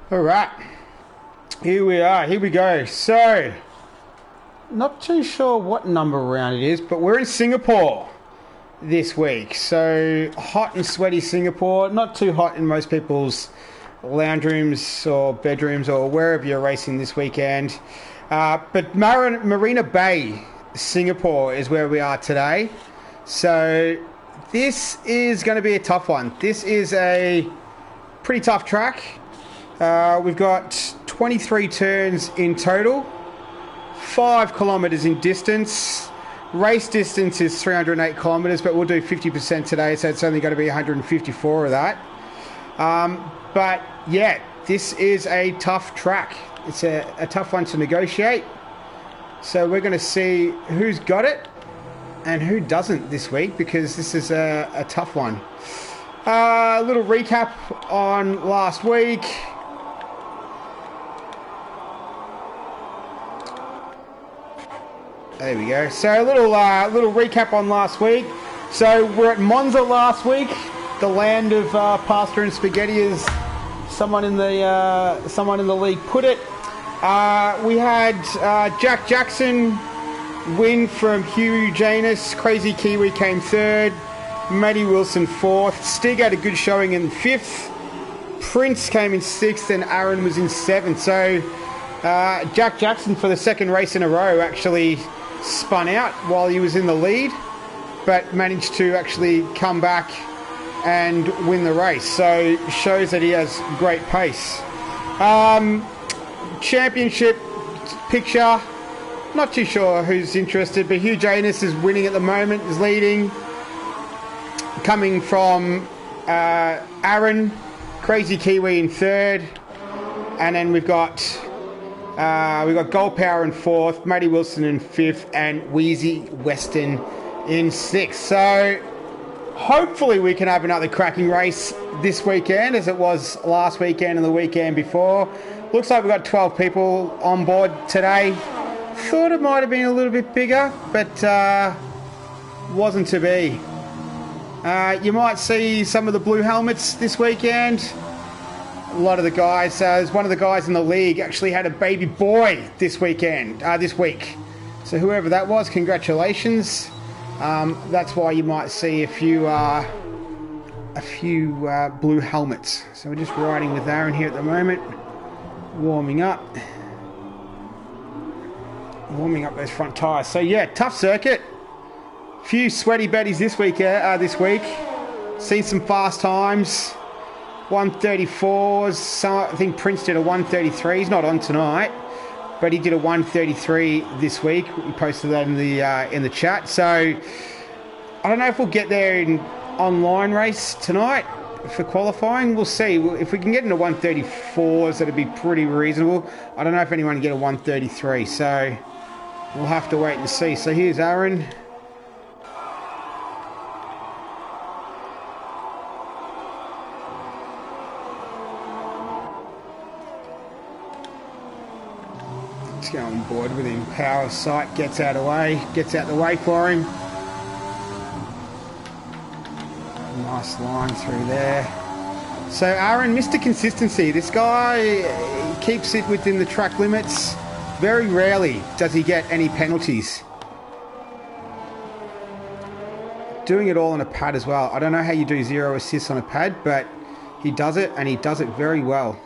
All right, here we are, here we go. So, not too sure what number round it is, but we're in Singapore this week. So, hot and sweaty Singapore, not too hot in most people's lounge rooms or bedrooms or wherever you're racing this weekend. But Marina Bay, Singapore is where we are today. So, this is going to be a tough one. This is a pretty tough track. We've got 23 turns in total, 5 kilometres in distance. Race distance is 308 kilometres, but we'll do 50% today, so it's only going to be 154 of that. But yeah, this is a tough track. It's a tough one to negotiate. So we're going to see who's got it and who doesn't this week, because this is a tough one. A little recap on last week. There we go. So a little recap on last week. So we're at Monza last week, the land of pasta and spaghetti, as someone in the league put it. We had Jack Jackson win from Hugh Janus. Crazy Kiwi came third. Matty Wilson fourth. Stig had a good showing in fifth. Prince came in sixth, and Aaron was in seventh. So Jack Jackson, for the second race in a row, actually spun out while he was in the lead, but managed to actually come back and win the race. So shows that he has great pace. Championship picture, not too sure who's interested, but Hugh Janus is winning at the moment, is leading, coming from Aaron, Crazy Kiwi in third, and then we've got Gold Power in fourth, Matty Wilson in fifth, and Wheezy Weston in sixth. So hopefully we can have another cracking race this weekend, as it was last weekend and the weekend before. Looks like we've got 12 people on board today. Thought it might have been a little bit bigger, but wasn't to be. You might see some of the blue helmets this weekend. A lot of the guys, one of the guys in the league actually had a baby boy this week. So whoever that was, congratulations. That's why you might see a few blue helmets. So we're just riding with Aaron here at the moment, warming up those front tyres. So yeah, tough circuit. Few sweaty betties this week. Seen some fast times. 134s. I think Prince did a 133. He's not on tonight, but he did a 133 this week. He posted that in the chat. So I don't know if we'll get there in online race tonight for qualifying. We'll see. If we can get into 134s, that'd be pretty reasonable. I don't know if anyone can get a 133. So we'll have to wait and see. So here's Aaron. Let's go on board with him. Power sight gets out of the way for him. Nice line through there. So Aaron, Mr. Consistency. This guy keeps it within the track limits. Very rarely does he get any penalties. Doing it all on a pad as well. I don't know how you do 0 assists on a pad, but he does it, and he does it very well.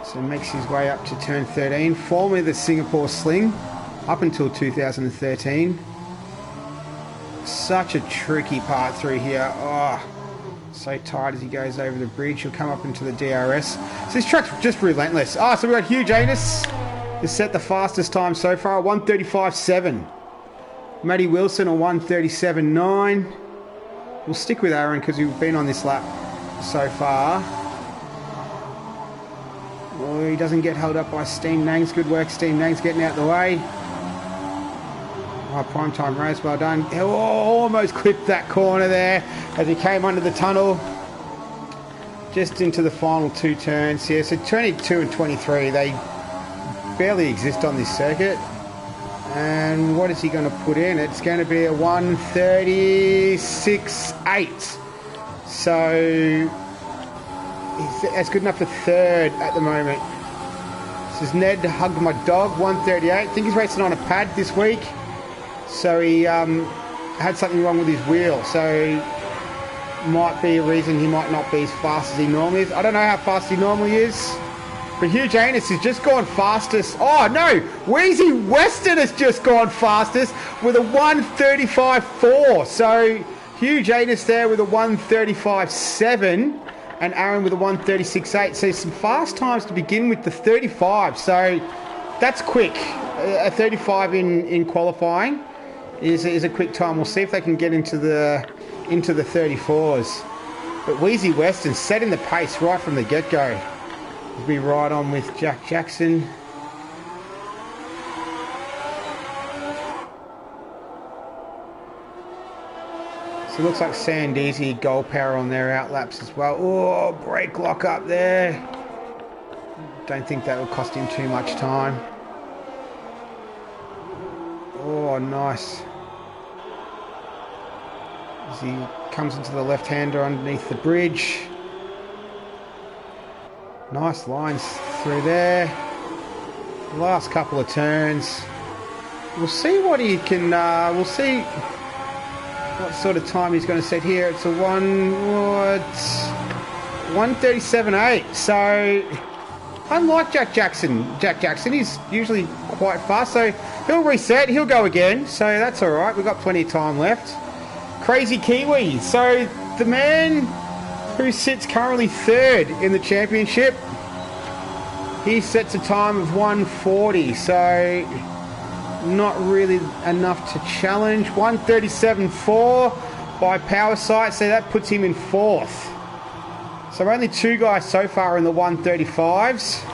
So makes his way up to turn 13, formerly the Singapore Sling, up until 2013. Such a tricky part through here. Oh, so tight as he goes over the bridge. He'll come up into the DRS. So this track's just relentless. Oh, so we've got Hugh Janus, who's set the fastest time so far, 1:35.7. Matty Wilson, a 1:37.9. We'll stick with Aaron because we've been on this lap so far. Oh, he doesn't get held up by Steam Nangs. Good work, Steam Nangs, getting out of the way. Oh, prime time race, well done. Oh, almost clipped that corner there as he came under the tunnel. Just into the final two turns here. So 22 and 23, they barely exist on this circuit. And what is he going to put in? It's going to be a 136.8. So that's good enough for third at the moment. This is Ned Hugged My Dog, 138. I think he's racing on a pad this week. So he had something wrong with his wheel. So might be a reason he might not be as fast as he normally is. I don't know how fast he normally is. But Hugh Janus has just gone fastest. Oh no, Wheezy Western has just gone fastest with a 135.4. So Hugh Janus there with a 135.7 and Aaron with a 136.8. So some fast times to begin with the 35. So that's quick. A 35 in qualifying is a quick time. We'll see if they can get into the 34s. But Wheezy Western setting the pace right from the get-go. He'll be right on with Jack Jackson. So it looks like Sandeezy, Gold Power on their outlaps as well. Oh, brake lock up there. Don't think that will cost him too much time. Oh, nice. As he comes into the left-hander underneath the bridge. Nice lines through there. Last couple of turns. We'll see what he can. We'll see what sort of time he's going to set here. It's a 137.8. So unlike Jack Jackson, he's usually quite fast. So he'll reset. He'll go again. So that's all right. We've got plenty of time left. Crazy Kiwi. So the man who sits currently third in the championship, he sets a time of 140, so not really enough to challenge. 137.4 by Power Sight, so that puts him in fourth. So only two guys so far in the 135s.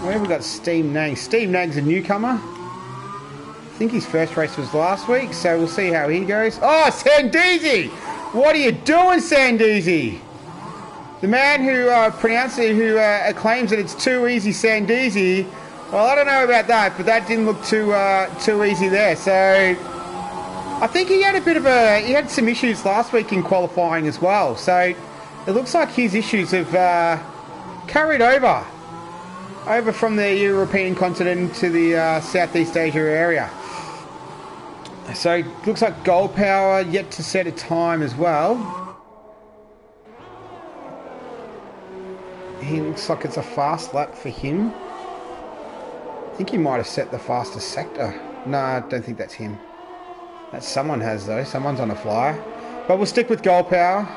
Where have we got Steve Nang? Steve Nang's a newcomer. I think his first race was last week, so we'll see how he goes. Oh, Sandeezy! What are you doing, Sandeezy? The man who claims that it's too easy, Sandeezy. Well, I don't know about that, but that didn't look too easy there. So I think he had some issues last week in qualifying as well. So it looks like his issues have carried over from the European continent to the Southeast Asia area. So it looks like Gold Power yet to set a time as well. He looks like it's a fast lap for him. I think he might have set the fastest sector. No, I don't think that's him. That someone has though. Someone's on a flyer. But we'll stick with Gold Power.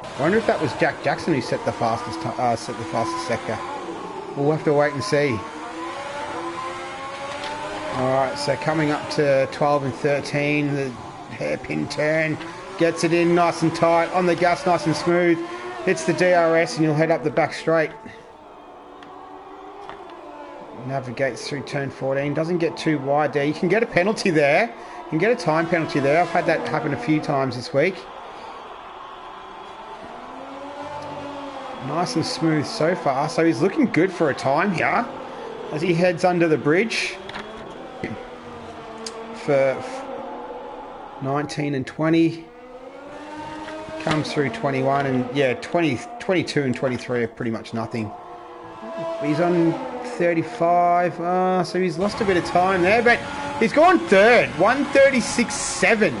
I wonder if that was Jack Jackson who set the fastest sector. We'll have to wait and see. Alright, so coming up to 12 and 13, the hairpin turn. Gets it in nice and tight, on the gas nice and smooth. Hits the DRS and you'll head up the back straight. Navigates through turn 14. Doesn't get too wide there. You can get a penalty there. You can get a time penalty there. I've had that happen a few times this week. Nice and smooth so far. So he's looking good for a time here as he heads under the bridge for 19 and 20. Comes through 21 and 22 and 23 are pretty much nothing. He's on 35, so he's lost a bit of time there, but he's gone third, 136.7.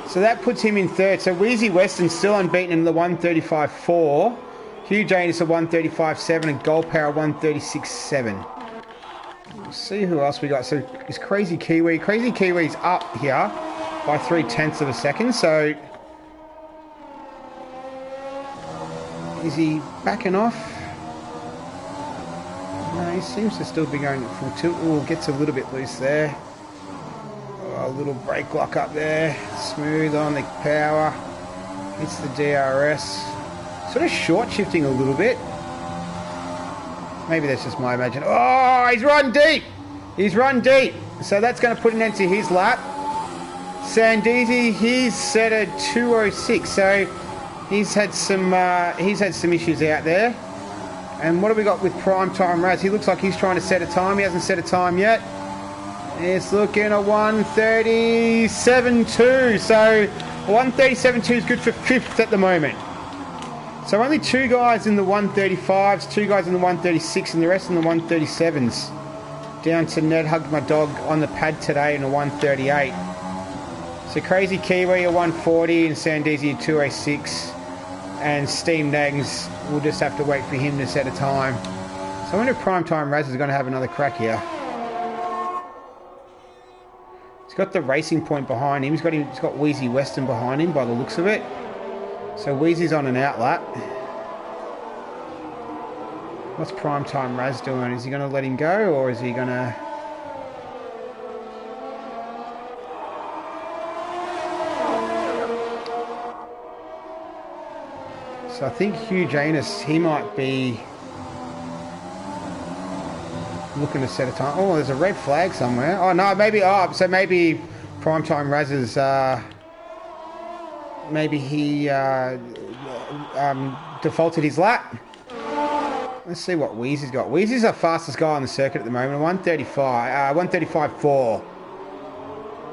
So that puts him in third. So Wheezy Western still unbeaten in the 135.4. Hugh Janus at 135.7 and Gold Power 136.7. We'll see who else we got. So it's Crazy Kiwi. Crazy Kiwi's up here by 0.3 of a second, so is he backing off? No, he seems to still be going at full tilt. Oh, gets a little bit loose there. Oh, a little brake lock up there. Smooth on the power. Hits the DRS. Sort of short shifting a little bit. Maybe that's just my imagination. Oh, he's run deep. He's run deep. So that's going to put an end to his lap. Sandeezy, he's set at 2:06. So he's had some issues out there. And what have we got with Prime Time Raz? He looks like he's trying to set a time. He hasn't set a time yet. It's looking at 1:37.2. So 1:37.2 is good for 5th at the moment. So only 2 guys in the 1:35s, 2 guys in the 1:36, and the rest in the 1:37s. Down to Ned Hugged My Dog on the pad today in a 1:38. So Crazy Kiwi a 1:40 and Sandeezy a 2:06. And Steam Nags, we'll just have to wait for him to set a time. So I wonder if Prime Time Raz is going to have another crack here. He's got the Racing Point behind him. He's got Wheezy Western behind him by the looks of it. So Wheezy's on an outlap. What's Prime Time Raz doing? Is he going to let him go, or is he going to... So I think Hugh Janus, he might be looking to set a time. Oh, there's a red flag somewhere. Oh, no, maybe... Oh, so maybe Prime Time Raz is... maybe he defaulted his lap. Let's see what Wheezy's got. Wheezy's the fastest guy on the circuit at the moment, 1:35.4.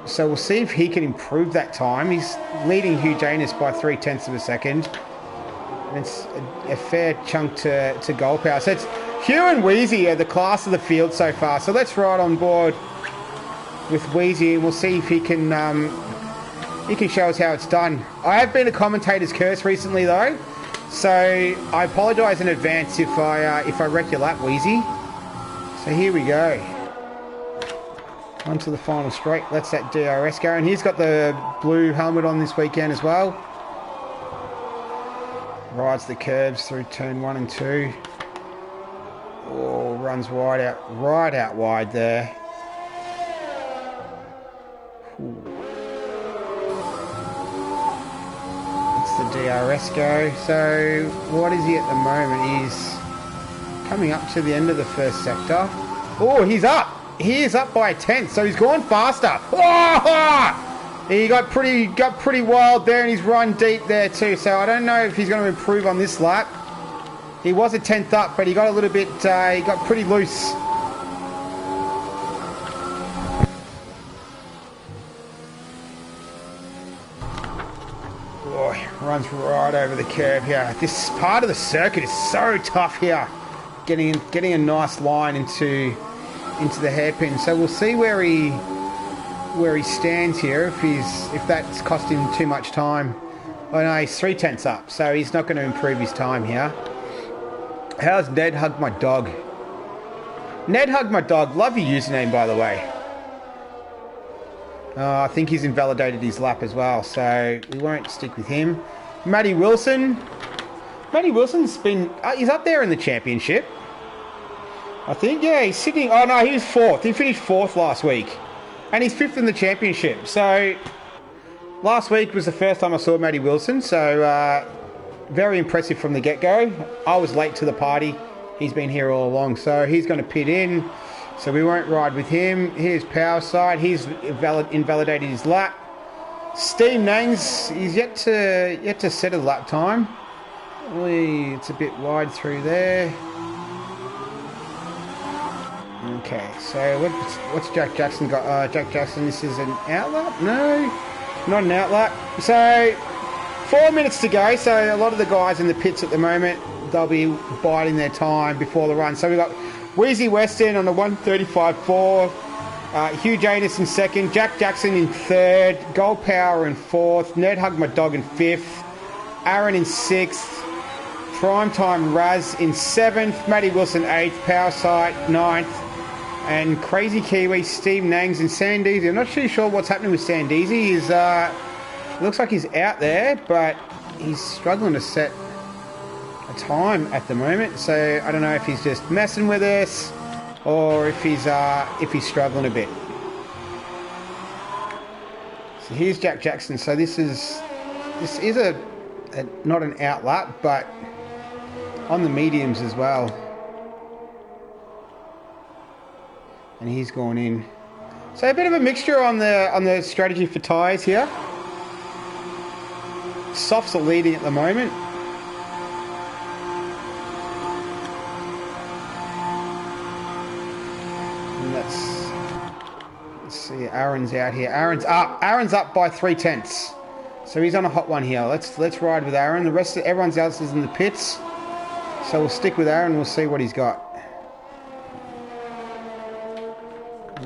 So we'll see if he can improve that time. He's leading Hugh Janus by 0.3 of a second. And it's a fair chunk to goal power. So it's Hugh and Wheezy are the class of the field so far. So let's ride on board with Wheezy and we'll see if he can show us how it's done. I have been a commentator's curse recently though. So I apologise in advance if I wreck your lap, Wheezy. So here we go. On to the final straight. Let's that DRS go. And he's got the blue helmet on this weekend as well. Rides the curbs through turn 1 and 2. Oh, runs right out wide there. Ooh. The DRS go. So what is he at the moment? He's coming up to the end of the first sector. Oh, he's up. He is up by a 10th, so he's gone faster. Oh! He got pretty wild there, and he's run deep there too. So I don't know if he's going to improve on this lap. He was a 10th up, but he got a little bit. He got pretty loose. Runs right over the curb here. This part of the circuit is so tough here. Getting a nice line into the hairpin. So we'll see where he stands here. If that's cost him too much time. Oh no, he's 0.3 up, so he's not going to improve his time here. How's Ned Hugged My Dog? Ned Hugged My Dog. Love your username, by the way. I think he's invalidated his lap as well, so we won't stick with him. Matty Wilson. Matty Wilson's been... he's up there in the championship. I think, yeah, he's sitting... Oh, no, he was 4th. He finished 4th last week. And he's 5th in the championship. So, last week was the first time I saw Matty Wilson, so very impressive from the get-go. I was late to the party. He's been here all along, so he's going to pit in. So we won't ride with him. Here's Power Side. He's invalidated his lap. Steam Nangs, he's yet to set a lap time. It's a bit wide through there. Okay, so what's Jack Jackson got? Jack Jackson, this is an outlap? No, not an outlap. So 4 minutes to go. So a lot of the guys in the pits at the moment, they'll be biding their time before the run. So we've got Wheezy Western on the 1:35.4, Hugh Janus in 2nd, Jack Jackson in 3rd, Gold Power in 4th, Ned Hugged My Dog in 5th, Aaron in 6th, Primetime Raz in 7th, Matty Wilson 8th, Power Sight 9th, and Crazy Kiwi, Steve Nangs in Sandeezy. I'm not too sure what's happening with Sandeezy. He's looks like he's out there, but he's struggling to set a time at the moment, so I don't know if he's just messing with us or if he's struggling a bit. So here's Jack Jackson. So this is a not an outlap, but on the mediums as well, and he's gone in. So a bit of a mixture on the strategy for tyres here. Softs are leading at the moment. Let's see, Aaron's out here. Aaron's up. Aaron's up by 3/10. So he's on a hot one here. Let's ride with Aaron. The rest of everyone else is in the pits. So we'll stick with Aaron. We'll see what he's got.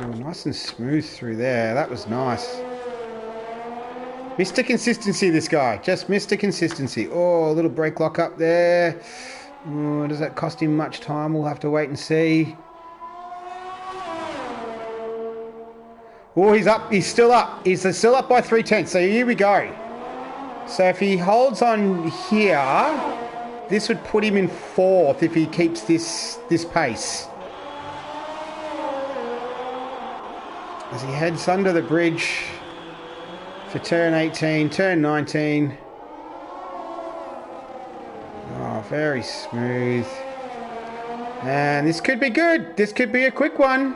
Oh, nice and smooth through there. That was nice. Mr. Consistency, this guy. Just Mr. Consistency. Oh, a little brake lock up there. Oh, does that cost him much time? We'll have to wait and see. Oh, he's up. He's still up. He's still up by 3/10. So here we go. So if he holds on here, this would put him in 4th if he keeps this pace. As he heads under the bridge for turn 18, turn 19. Oh, very smooth. And this could be good. This could be a quick one.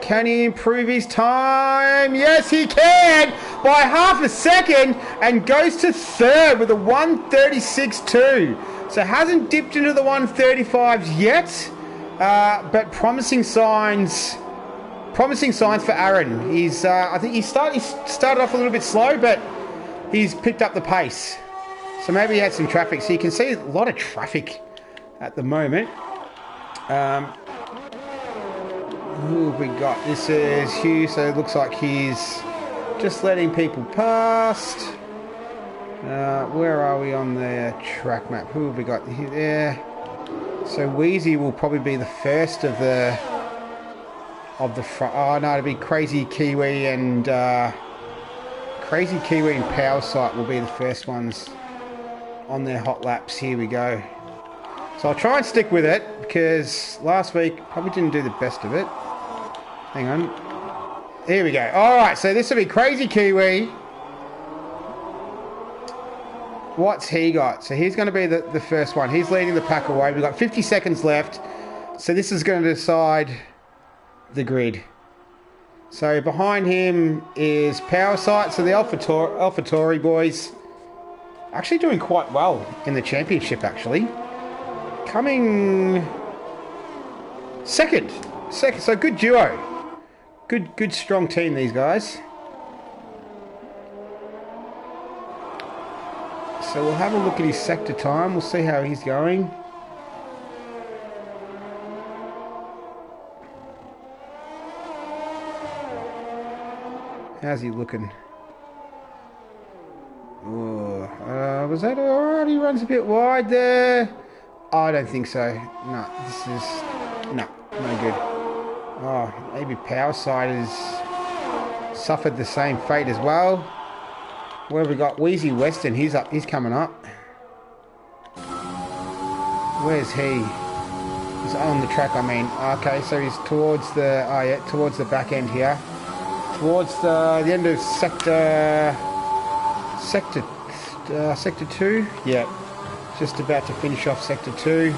Can he improve his time? Yes, he can! By half a second and goes to 3rd with a 1:36.2. So hasn't dipped into the 1:35s yet, but promising signs for Aaron. He's I think he started off a little bit slow, but he's picked up the pace. So maybe he had some traffic. So you can see a lot of traffic at the moment. Who have we got? This is Hugh, so it looks like he's just letting people past. Where are we on the track map? Who have we got here? There. So Wheezy will probably be the first of the front. Oh no, it'll be Crazy Kiwi and Power Sight will be the first ones on their hot laps. Here we go. So I'll try and stick with it because last week probably didn't do the best of it. Hang on. Here we go. All right, so this will be Crazy Kiwi. What's he got? So he's going to be the first one. He's leading the pack away. We've got 50 seconds left. So this is going to decide the grid. So behind him is Power Sight. So the AlphaTauri boys actually doing quite well in the championship, actually. Coming second. So good duo. Good strong team, these guys. So we'll have a look at his sector time. We'll see how he's going. How's he looking? Oh, was that alright? He runs a bit wide there. I don't think so. No, this is no good. Oh, maybe Power Sight has suffered the same fate as well. Where have we got? Wheezy Weston, he's up, he's coming up. Where's he? He's on the track, I mean. Okay, so he's towards the towards the back end here. Towards the end of sector 2. Yeah. Just about to finish off sector 2.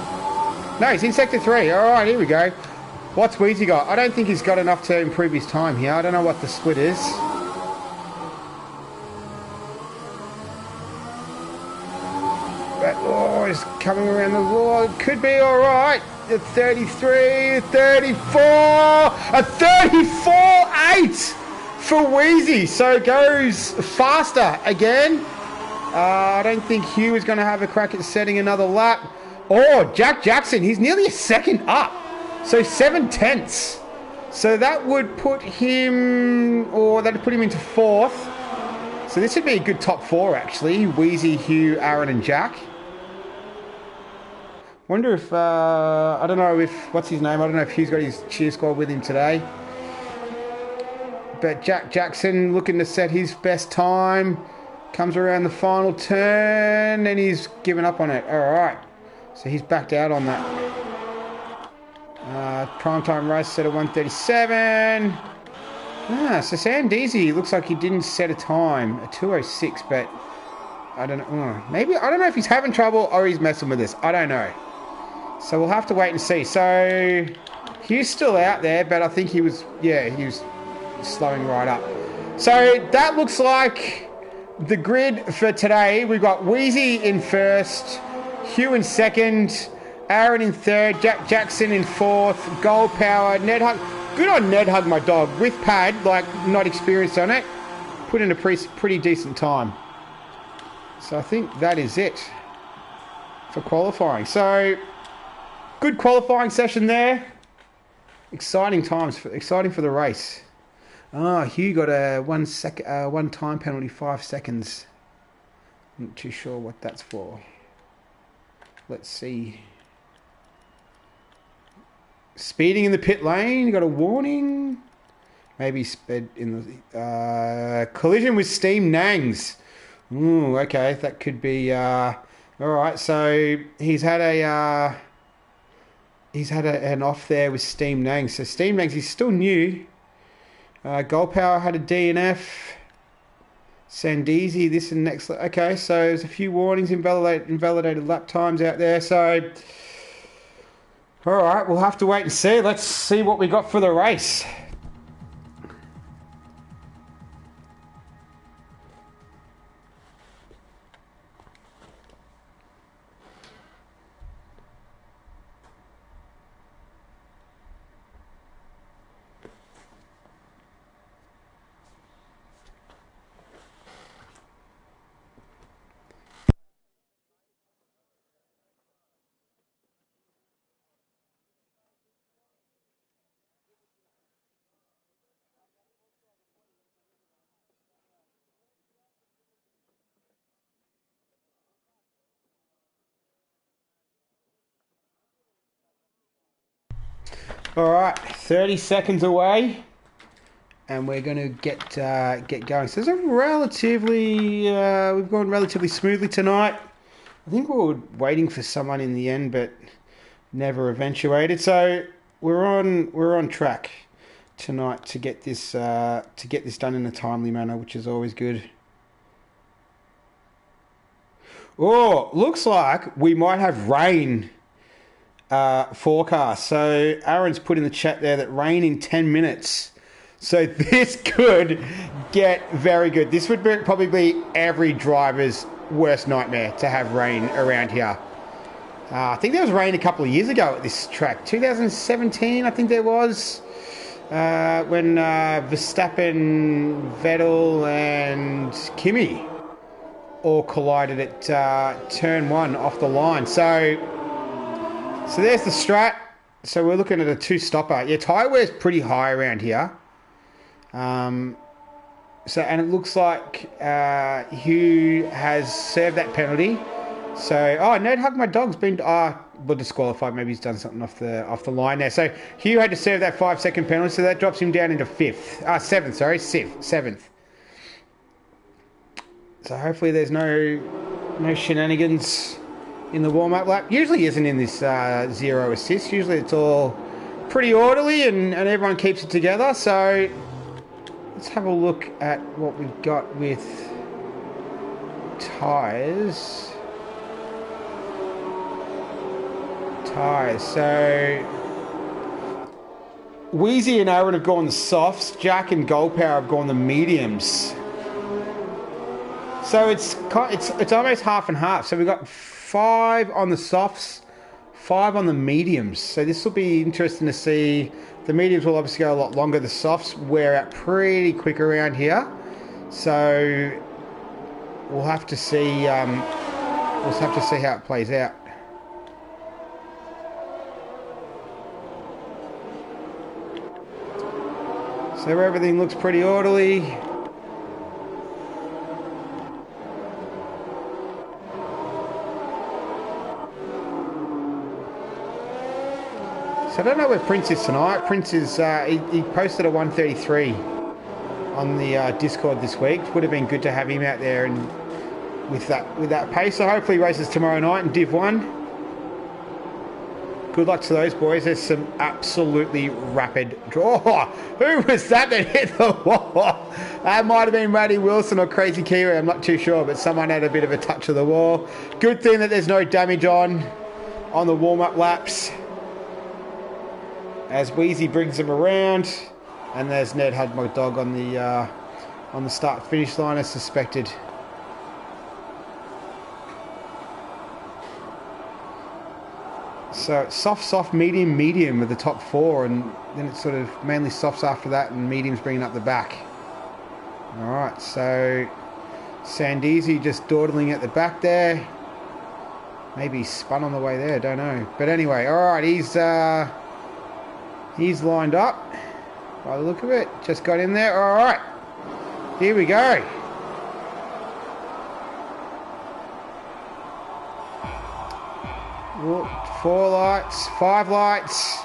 No, he's in sector 3. Alright, here we go. What's Wheezy got? I don't think he's got enough to improve his time here. I don't know what the split is. But, oh, he's coming around the wall. It could be alright. A 33, a 34, a 34.8 for Wheezy. So it goes faster again. I don't think Hugh is going to have a crack at setting another lap. Oh, Jack Jackson, he's nearly a second up. So 7/10. So that would put him, that'd put him into 4th. So this would be a good top 4, actually. Wheezy, Hugh, Aaron, and Jack. Wonder if, I don't know if, what's his name? I don't know if Hugh's got his cheer squad with him today. But Jack Jackson looking to set his best time. Comes around the final turn and he's given up on it. Alright. So he's backed out on that. Prime time race set at 1:37. So Sam Deasy looks like he didn't set a time, a 2:06, but I don't know. Maybe, I don't know if he's having trouble or he's messing with this. I don't know. So we'll have to wait and see. So Hugh's still out there, but I think he was slowing right up. So that looks like the grid for today. We've got Wheezy in first, Hugh in second, Aaron in third, Jack Jackson in fourth, Gold Power, Ned Hunt. good on Ned Hug My Dog. With pad, like not experienced on it, put in a pretty decent time. So I think that is it for qualifying. So good qualifying session there. Exciting times, exciting for the race. Oh, Hugh got a one time penalty, 5 seconds. Not too sure what that's for. Let's see. Speeding in the pit lane, got a warning. Maybe sped in the collision with Steam Nangs. Ooh, okay, that could be all right. So he's had an off there with Steam Nangs. So Steam Nangs, he's still new. Gold Power had a DNF. Sandeezy, this and next. Okay, so there's a few warnings, invalidated lap times out there. So, all right, we'll have to wait and see. Let's see what we got for the race. All right, 30 seconds away, and we're going to get going. So it's a relatively, we've gone relatively smoothly tonight. I think we were waiting for someone in the end, but never eventuated. So we're on track tonight to get this done in a timely manner, which is always good. Oh, looks like we might have rain. Forecast. So Aaron's put in the chat there that rain in 10 minutes. So this could get very good. This would probably be every driver's worst nightmare to have rain around here. I think there was rain a couple of years ago at this track. 2017, I think there was. When Verstappen, Vettel and Kimi all collided at turn 1 off the line. So there's the strat. So we're looking at a 2-stopper. Yeah, tyre wear's pretty high around here. And it looks like Hugh has served that penalty. So Ned Hug My Dog's been disqualified. Maybe he's done something off the line there. So Hugh had to serve that 5-second penalty. So that drops him down into seventh. So hopefully there's no shenanigans in the warm-up lap. Usually isn't in this zero assist. Usually it's all pretty orderly and everyone keeps it together. So let's have a look at what we've got with tyres. So Wheezy and Aaron have gone the softs. Jack and Gold Power have gone the mediums. So it's almost half and half. So we've got 5 on the softs, 5 on the mediums. So this will be interesting to see. The mediums will obviously go a lot longer. The softs wear out pretty quick around here. So we'll have to see. We'll have to see how it plays out. So everything looks pretty orderly. So I don't know where Prince is tonight. Prince is, he posted a 133 on the Discord this week. Would have been good to have him out there and with that pace. So hopefully he races tomorrow night in Div 1. Good luck to those boys. There's some absolutely rapid draw. Who was that hit the wall? That might have been Matty Wilson or Crazy Kiwi. I'm not too sure, but someone had a bit of a touch of the wall. Good thing that there's no damage on the warm-up laps. As Wheezy brings him around, and there's Ned Hug My Dog on the start-finish line as suspected. So it's soft, medium with the top four, and then it's sort of mainly softs after that, and mediums bringing up the back. All right, so Sandeezy just dawdling at the back there. Maybe he spun on the way there, don't know. But anyway, all right, he's lined up by the look of it. Just got in there. All right, here we go. Whoop, 4 lights, 5 lights.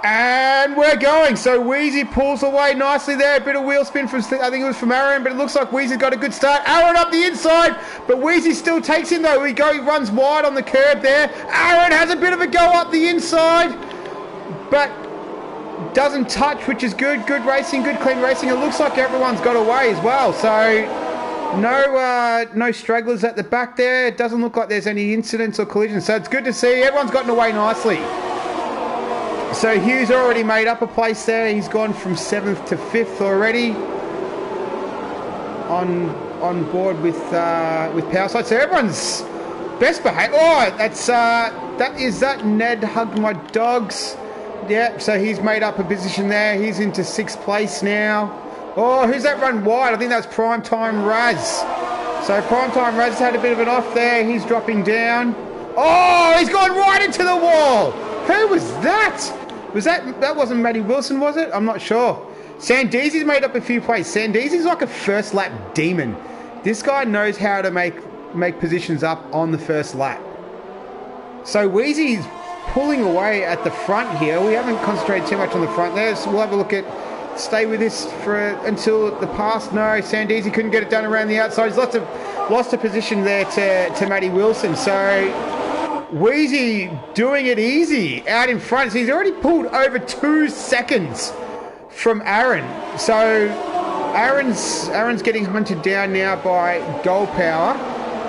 And we're going. So Wheezy pulls away nicely there. A bit of wheel spin from, I think it was from Aaron, but it looks like Wheezy's got a good start. Aaron up the inside, but Wheezy still takes him though. He runs wide on the curb there. Aaron has a bit of a go up the inside, but doesn't touch, which is good. Good racing, good clean racing. It looks like everyone's got away as well. So no stragglers at the back there. It doesn't look like there's any incidents or collisions. So it's good to see everyone's gotten away nicely. So Hughes already made up a place there. He's gone from 7th to 5th already on board with Powerside. So everyone's best behaved. Oh, that is Ned Hug My Dogs. Yeah, so he's made up a position there. He's into 6th place now. Oh, who's that run wide? I think that's Primetime Raz. So Primetime Raz had a bit of an off there. He's dropping down. Oh, he's gone right into the wall. Who was that? That wasn't Matty Wilson, was it? I'm not sure. Sandeezy's made up a few plays. Sandeezy's like a first lap demon. This guy knows how to make positions up on the first lap. So Wheezy's pulling away at the front here. We haven't concentrated too much on the front there, so we'll have a look at, stay with this until the pass. No, Sandeezy couldn't get it done around the outside. He's lost a position there to Matty Wilson. So Wheezy doing it easy out in front. So he's already pulled over 2 seconds from Aaron. So Aaron's getting hunted down now by Gold Power.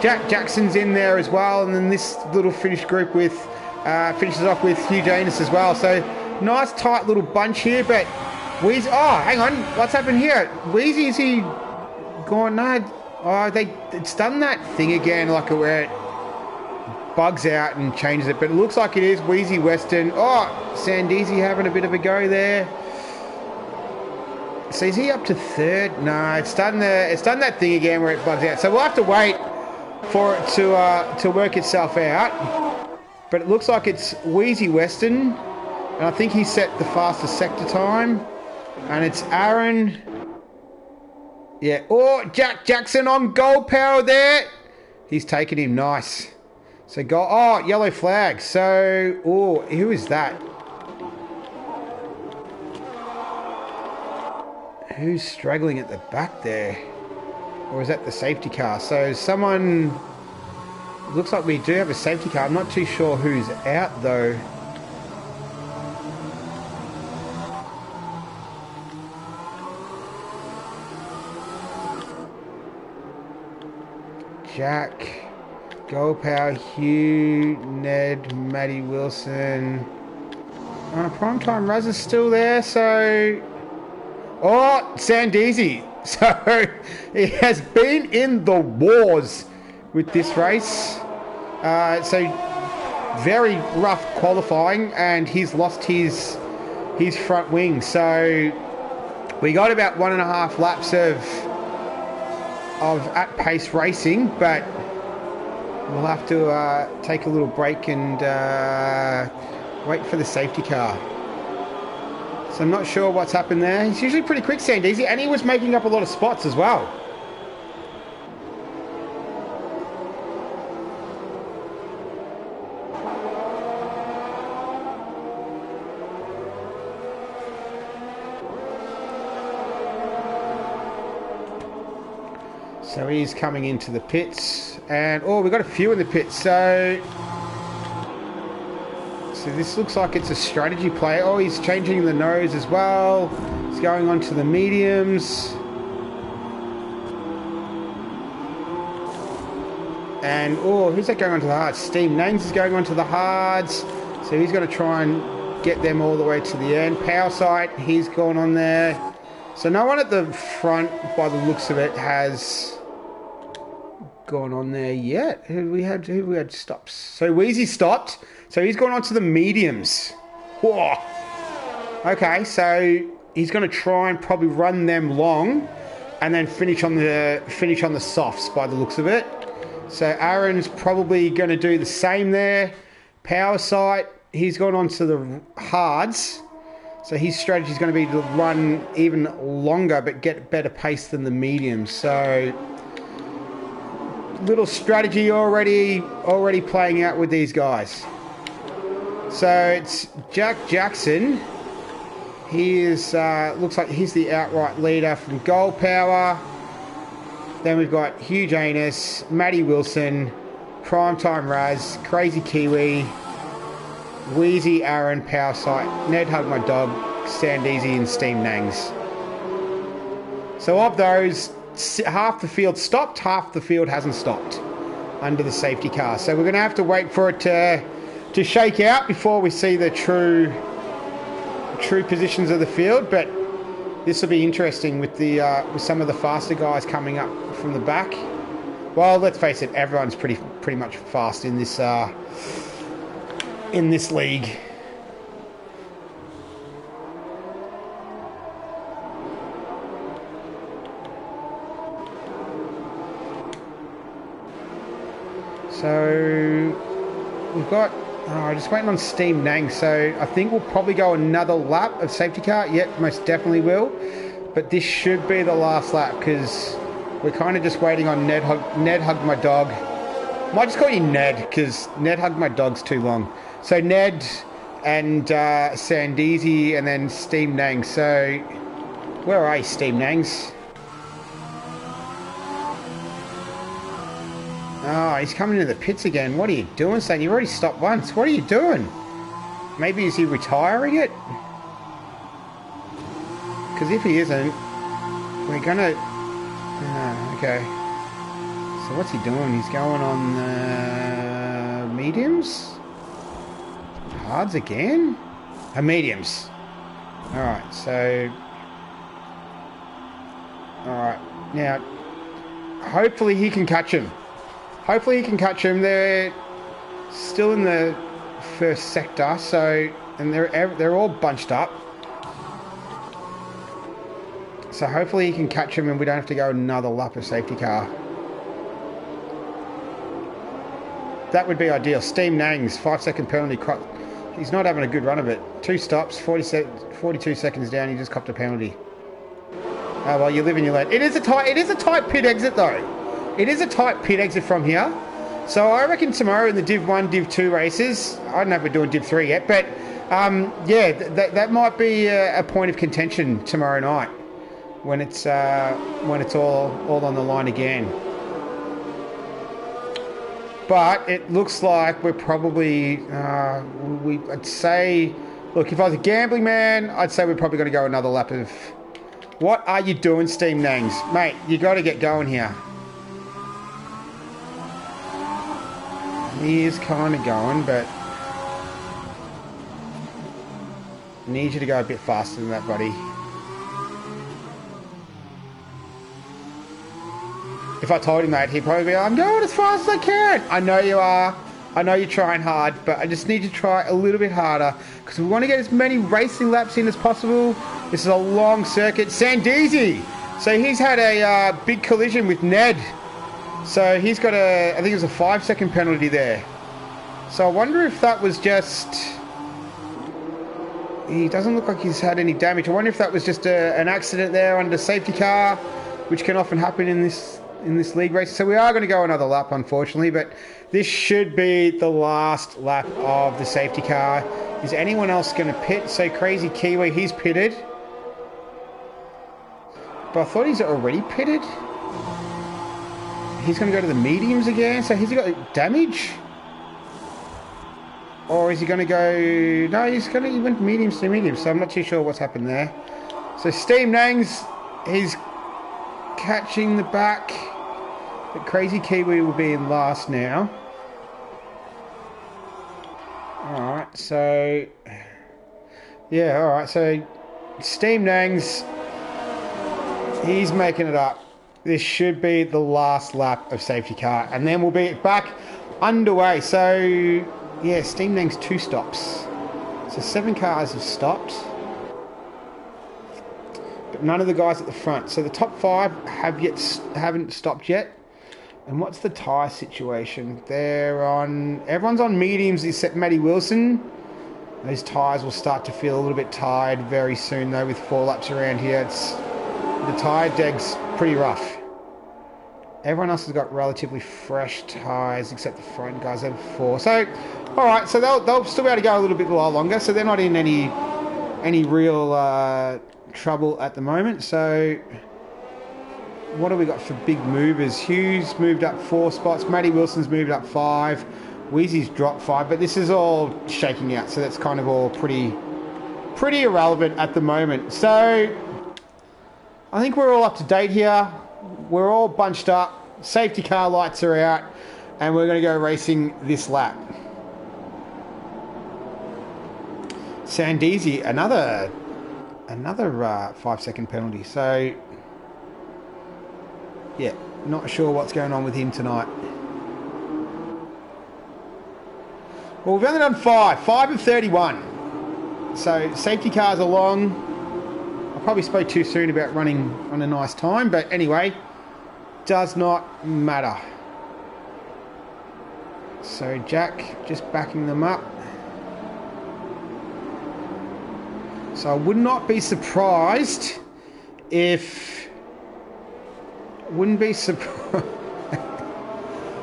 Jack Jackson's in there as well, and then this little finish group finishes off with Hugh Janus as well. So nice tight little bunch here, but Wheezy, oh hang on, what's happened here? Wheezy, is he gone? No, oh it's done that thing again, like where it bugs out and changes it, but it looks like it is Wheezy Western. Oh, Sandeezy having a bit of a go there. So is he up to 3rd? No, it's done that thing again where it bugs out. So we'll have to wait for it to work itself out. But it looks like it's Wheezy Western, and I think he set the fastest sector time. And it's Aaron. Yeah. Oh, Jack Jackson on Gold Power there. He's taken him. Nice. So yellow flag. So, who is that? Who's struggling at the back there? Or is that the safety car? So someone, looks like we do have a safety car. I'm not too sure who's out though. Jack, Gold Power, Hugh, Ned, Matty Wilson. Primetime Raz is still there, so... Oh, Sandeezy. So, he has been in the wars with this race. So, very rough qualifying, and he's lost his front wing. So, we got about 1.5 laps of at-pace racing, but we'll have to take a little break and wait for the safety car. So I'm not sure what's happened there. He's usually pretty quick, Sandeezy, and he was making up a lot of spots as well. So he's coming into the pits, and we've got a few in the pits. So this looks like it's a strategy play. Oh, he's changing the nose as well. He's going on to the mediums. And who's that going on to the hards? Steam Names is going on to the hards. So he's going to try and get them all the way to the end. Power Sight, he's gone on there. So no one at the front, by the looks of it, has gone on there yet? Who we had stops? So Wheezy stopped. So he's gone on to the mediums. Whoa. Okay, so he's going to try and probably run them long, and then finish on the softs by the looks of it. So Aaron's probably going to do the same there. Power sight. He's gone on to the hards. So his strategy is going to be to run even longer but get better pace than the mediums. So little strategy already playing out with these guys. So it's Jack Jackson. He is looks like he's the outright leader from Gold Power. Then we've got Huge Anus, Matty Wilson, Primetime Raz, Crazy Kiwi, Wheezy, Aaron, Power Sight, Ned Hug My Dog, Sandeezy and Steam Nangs. So of those, half the field stopped, half the field hasn't stopped under the safety car. So we're going to have to wait for it to shake out before we see the true positions of the field. But this will be interesting with with some of the faster guys coming up from the back. Well, let's face it, everyone's pretty much fast in this league. So we've got just waiting on Steam Nang. So I think we'll probably go another lap of safety car. Yep, most definitely will. But this should be the last lap because we're kind of just waiting on Ned Hug My Dog. Might just call you Ned because Ned Hug My Dog's too long. So Ned and Sandeezy and then Steam Nang. So where are you, Steam Nangs? Oh, he's coming into the pits again. What are you doing, Stan? You already stopped once. What are you doing? Maybe is he retiring it? Because if he isn't, we're gonna... okay. So what's he doing? He's going on mediums? Hards again? Mediums. Alright, so... Alright, now... Hopefully he can catch him. Hopefully he can catch him. They're still in the first sector, so... And they're all bunched up. So hopefully he can catch him and we don't have to go another lap of safety car. That would be ideal. Steam Nangs, 5-second penalty. He's not having a good run of it. 2 stops, 42 seconds down. He just copped a penalty. Oh well, you live and you learn. It is a tight pit exit though. It is a tight pit exit from here. So I reckon tomorrow in the Div 1, Div 2 races, I don't know if we're doing Div 3 yet, but yeah, that might be a point of contention tomorrow night when it's all on the line again. But it looks like we're probably, I'd say, look, if I was a gambling man, I'd say we're probably going to go another lap of... What are you doing, Steam Nangs? Mate, you got to get going here. He is kind of going, but... I need you to go a bit faster than that, buddy. If I told him that, he'd probably be like, I'm going as fast as I can. I know you are. I know you're trying hard, but I just need you to try a little bit harder because we want to get as many racing laps in as possible. This is a long circuit. Sandeezy. So he's had a big collision with Ned. So he's got I think it was a 5-second penalty there. So I wonder if that was just... He doesn't look like he's had any damage. I wonder if that was just an accident there under safety car, which can often happen in this league race. So we are going to go another lap, unfortunately, but this should be the last lap of the safety car. Is anyone else going to pit? So Crazy Kiwi, he's pitted. But I thought he's already pitted. He's going to go to the mediums again. So has he got damage? Or is he going to go... No, he went mediums to mediums, so I'm not too sure what's happened there. So Steam Nangs, he's catching the back. But Crazy Kiwi will be in last now. Alright, so... Yeah, alright, so... Steam Nangs, he's making it up. this should be the last lap of safety car, and then we'll be back underway. So, yeah, Steam Nang's 2 stops. So 7 cars have stopped, but none of the guys at the front. So the top 5 haven't stopped yet. And what's the tyre situation? Everyone's on mediums except Matty Wilson. Those tyres will start to feel a little bit tired very soon, though, with 4 laps around here. The tyre deg's pretty rough. Everyone else has got relatively fresh tyres, except the front guys have 4. So, all right, so they'll still be able to go a little bit longer. So they're not in any real trouble at the moment. So, what have we got for big movers? Hughes moved up 4 spots. Matty Wilson's moved up 5. Wheezy's dropped 5, but this is all shaking out, so that's kind of all pretty irrelevant at the moment. So I think we're all up to date here. We're all bunched up. Safety car lights are out, and we're going to go racing this lap. Sandisi, another 5-second penalty. So yeah, not sure what's going on with him tonight. Well, we've only done 5 of 31. So safety cars are long. I probably spoke too soon about running on a nice time, but anyway, does not matter. So Jack just backing them up. So I would not be surprised if... Wouldn't be surprised...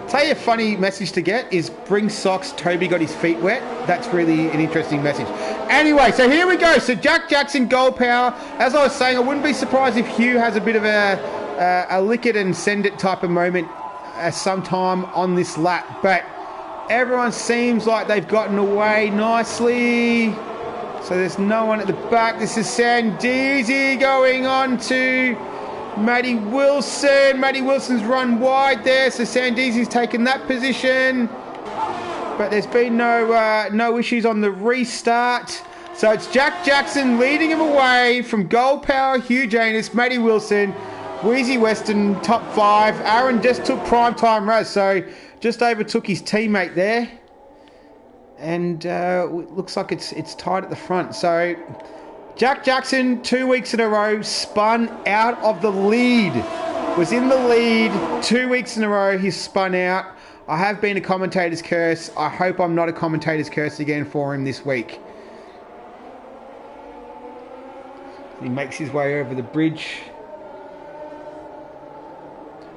Tell you a funny message to get is bring socks, Toby got his feet wet. That's really an interesting message. Anyway, so here we go. So Jack Jackson, goal power. As I was saying, I wouldn't be surprised if Hugh has a bit of a lick it and send it type of moment sometime on this lap. But everyone seems like they've gotten away nicely. So there's no one at the back. This is Sandisi going on to Matty Wilson. Matty Wilson's run wide there, so Sandisi's taken that position. But there's been no issues on the restart. So it's Jack Jackson leading him away from Gold Power, Hugh Janus, Matty Wilson, Wheezy Weston, top 5. Aaron just took prime time Raz, so just overtook his teammate there. And it looks like it's tied at the front. So Jack Jackson, 2 weeks in a row, spun out of the lead. Was in the lead 2 weeks in a row. He's spun out. I have been a commentator's curse. I hope I'm not a commentator's curse again for him this week. He makes his way over the bridge.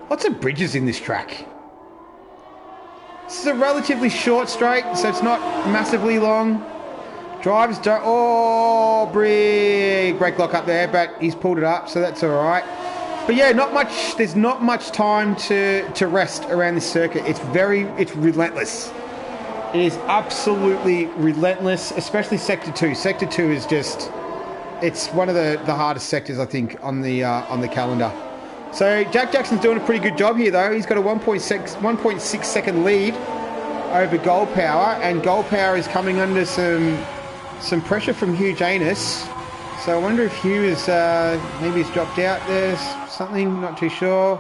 Lots of bridges in this track. This is a relatively short straight, so it's not massively long. Drivers don't... Oh, brake lock up there, but he's pulled it up, so that's all right. But yeah, not much. There's not much time to rest around this circuit. It's relentless. It is absolutely relentless, especially Sector 2. Sector 2 is just... It's one of the hardest sectors, I think, on the calendar. So Jack Jackson's doing a pretty good job here, though. He's got a 1.6 second lead over Gold Power, and Gold Power is coming under some pressure from Hugh Janus. So I wonder if Hugh is maybe he's dropped out there, something, not too sure.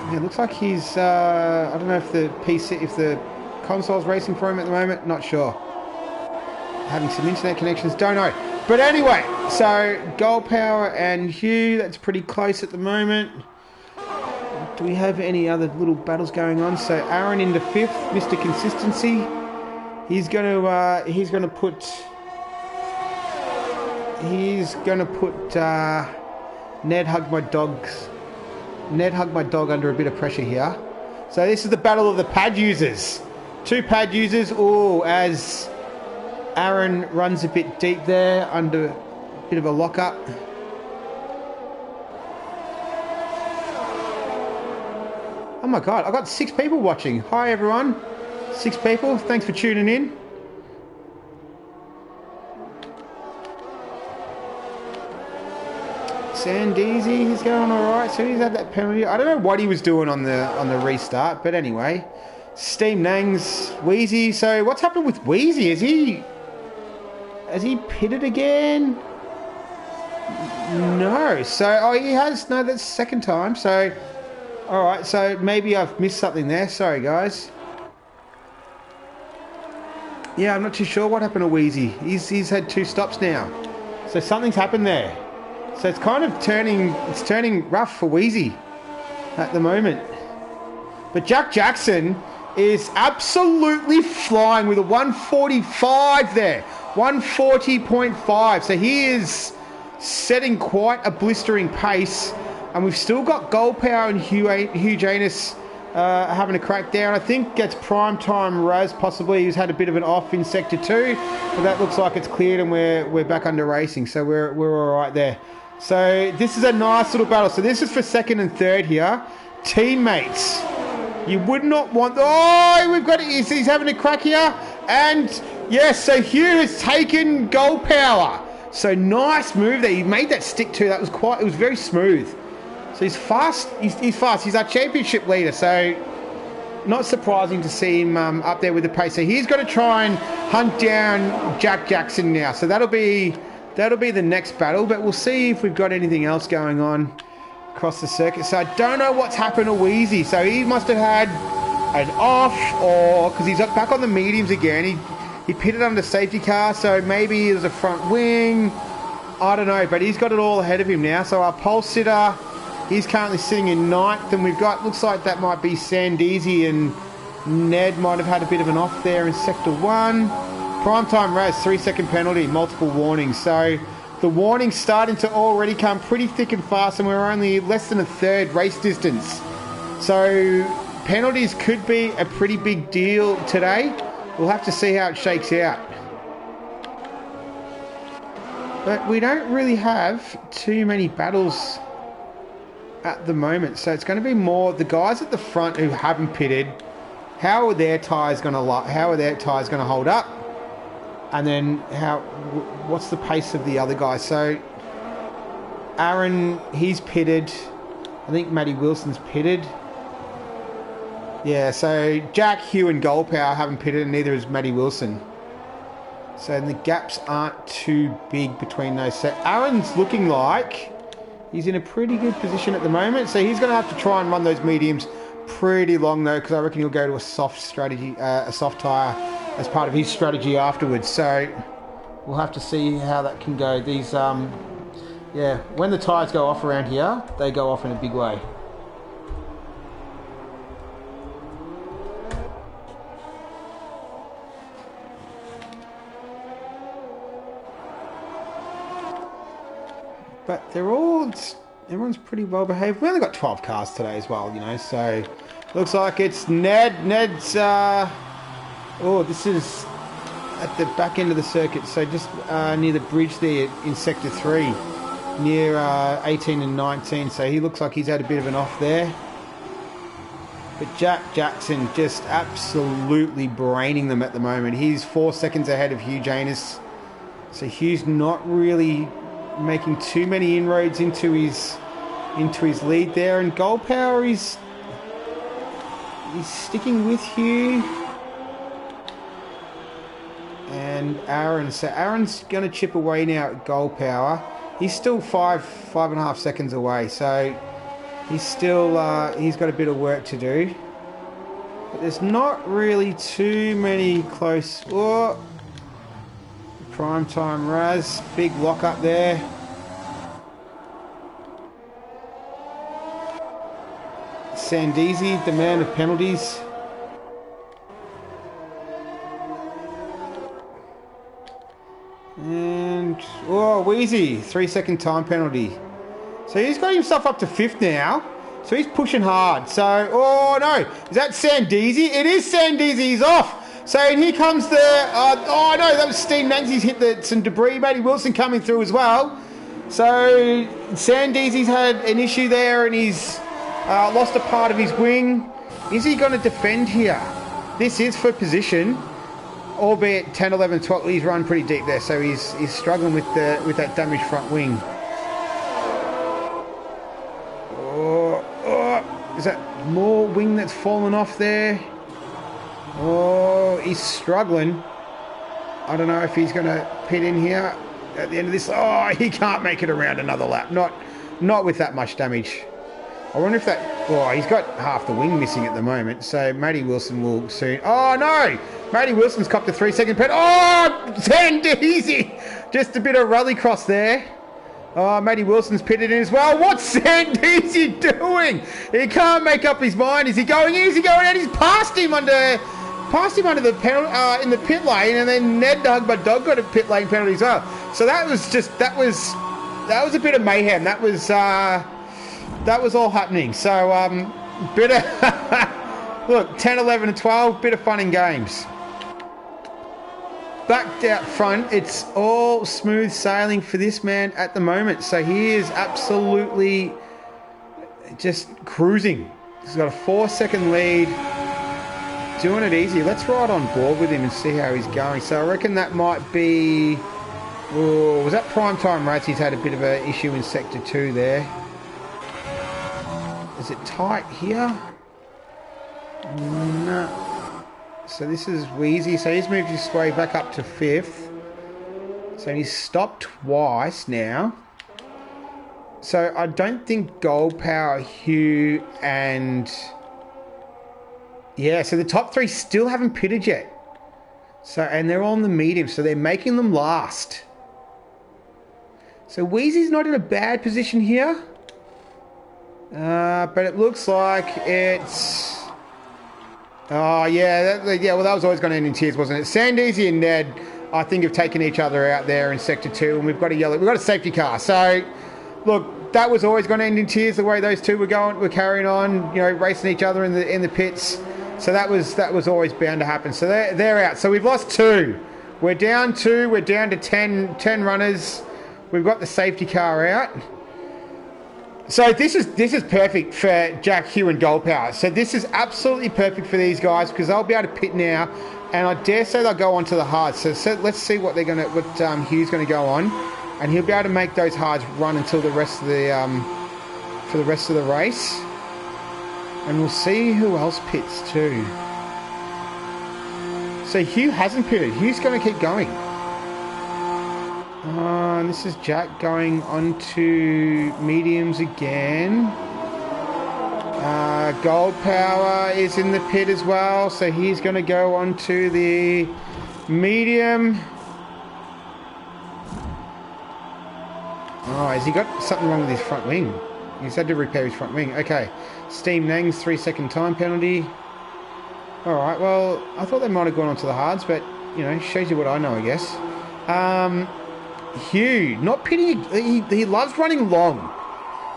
Yeah, it looks like he's I don't know if the console's racing for him at the moment, not sure. Having some internet connections, don't know. But anyway, so Gold Power and Hugh, that's pretty close at the moment. Do we have any other little battles going on? So Aaron into 5th, Mr. Consistency. He's going to put Ned Hug My Dog under a bit of pressure here. So this is the battle of the pad users. 2 pad users. Oh, as Aaron runs a bit deep there under a bit of a lockup. Oh my God, I got 6 people watching. Hi everyone. 6 people, thanks for tuning in. Sandisi, he's going alright. So he's had that penalty. I don't know what he was doing on the restart, but anyway. Steam Nangs, Wheezy. So what's happened with Wheezy? Has he pitted again? No. So, oh, he has. No, that's the second time. So, all right. So maybe I've missed something there. Sorry, guys. Yeah, I'm not too sure what happened to Wheezy. He's had 2 stops now. So something's happened there. So it's kind of turning rough for Wheezy at the moment. But Jack Jackson is absolutely flying with a 145 there. 140.5. So he is setting quite a blistering pace. And we've still got Gold Power and Hugh Janus having a crack there. And I think it's prime time Raz possibly. He's had a bit of an off in Sector 2. But that looks like it's cleared and we're back under racing. So we're all right there. So this is a nice little battle. So this is for second and third here. Teammates. You would not want... Oh, we've got... He's having a crack here. And, yes, so Hugh has taken Gold Power. So nice move there. He made that stick too. That was quite... It was very smooth. So he's fast. He's fast. He's our championship leader. So not surprising to see him up there with the pace. So he's got to try and hunt down Jack Jackson now. So that'll be the next battle. But we'll see if we've got anything else going on across the circuit. So I don't know what's happened to Wheezy. So he must have had an off, or because he's back on the mediums again. He pitted under safety car, so maybe there's a front wing. I don't know, but he's got it all ahead of him now. So our pole sitter, he's currently sitting in 9th, and we've got, looks like that might be Sandeezy, and Ned might have had a bit of an off there in Sector 1. Primetime Raz, 3-second penalty, multiple warnings. So the warning's starting to already come pretty thick and fast, and we're only less than a third race distance. So penalties could be a pretty big deal today. We'll have to see how it shakes out. But we don't really have too many battles at the moment. So it's going to be more the guys at the front who haven't pitted. How are their tyres going to hold up? And then what's the pace of the other guys? So Aaron, he's pitted. I think Matty Wilson's pitted. Yeah, so Jack, Hugh and Gold Power haven't pitted, and neither has Matty Wilson. So the gaps aren't too big between those. So Aaron's looking like he's in a pretty good position at the moment. So he's going to have to try and run those mediums pretty long though, because I reckon he'll go to a soft strategy, a soft tyre as part of his strategy afterwards. So we'll have to see how that can go. These, yeah, when the tyres go off around here, they go off in a big way. But everyone's pretty well behaved. We only got 12 cars today as well, you know, so looks like it's Ned. Ned's, this is at the back end of the circuit, so just near the bridge there in Sector 3, near 18 and 19, so he looks like he's had a bit of an off there. But Jack Jackson just absolutely braining them at the moment. He's 4 seconds ahead of Hugh Janus, so Hugh's not really making too many inroads into his lead there, and Gold Power he's sticking with Hugh and Aaron. So Aaron's going to chip away now at Gold Power. He's still 5.5 seconds away, so he's still he's got a bit of work to do. But there's not really too many close. Oh. Primetime Raz, big lock up there. Sandeezy, the man of penalties. And, Wheezy, 3-second time penalty. So he's got himself up to 5th now. So he's pushing hard. So, oh no, is that Sandeezy? It is Sandeezy, he's off. So and here comes the, no, that was Steve Nanksy's hit some debris. Matty Wilson coming through as well. So Sandeezy's had an issue there and he's lost a part of his wing. Is he going to defend here? This is for position, albeit 10, 11, 12. He's run pretty deep there, so he's struggling with that damaged front wing. Is that more wing that's fallen off there? Oh, he's struggling. I don't know if he's going to pit in here. at the end of this. Oh, he can't make it around another lap. Not with that much damage. I wonder if that... Oh, he's got half the wing missing at the moment. So Matty Wilson will soon... Oh, no! Matty Wilson's copped a 3-second pen. Oh, Sandeezy! Just a bit of rallycross there. Oh, Matty Wilson's pitted in as well. What's Sandeezy doing? He can't make up his mind. Is he going in? Is he going out? He's passed him under the penalty in the pit lane, and then Ned Dog got a pit lane penalty as well. So that was a bit of mayhem. That was all happening. So bit of look, 10, 11, and 12. Bit of fun and games. Back out front, it's all smooth sailing for this man at the moment. So he is absolutely just cruising. He's got a 4-second lead. Doing it easy. Let's ride on board with him and see how he's going. So I reckon that might be... Oh, was that prime time race? He's had a bit of an issue in Sector 2 there. Is it tight here? No. So this is Wheezy. So he's moved his way back up to 5th. So he's stopped twice now. So I don't think Gold Power, Hugh, and... Yeah, so the top 3 still haven't pitted yet. So, and they're all on the medium, so they're making them last. So Wheezy's not in a bad position here. But it looks like it's... Oh, yeah, well, that was always going to end in tears, wasn't it? Sandeezy and Ned, I think, have taken each other out there in Sector 2, and we've got a safety car. So, look, that was always going to end in tears, the way those two were carrying on, you know, racing each other in the pits. So that was always bound to happen. So they're out. So we've lost 2. We're down 2. We're down to 10 runners. We've got the safety car out. So this is perfect for Jack, Hugh, and Gold Power. So this is absolutely perfect for these guys because they'll be able to pit now, and I dare say they'll go onto the hards. So let's see what Hugh's going to go on, and he'll be able to make those hards run until the rest of the for the rest of the race, and we'll see who else pits too. So Hugh hasn't pitted. Hugh's going to keep going. And this is Jack going on to mediums again. Gold Power is in the pit as well, so he's going to go on to the medium. Oh, has he got something wrong with his front wing? He's had to repair his front wing. Okay. Steam Nang's 3-second time penalty. Alright, well, I thought they might have gone onto the hards, but, you know, shows you what I know, I guess. Hugh, not pitting. He loves running long.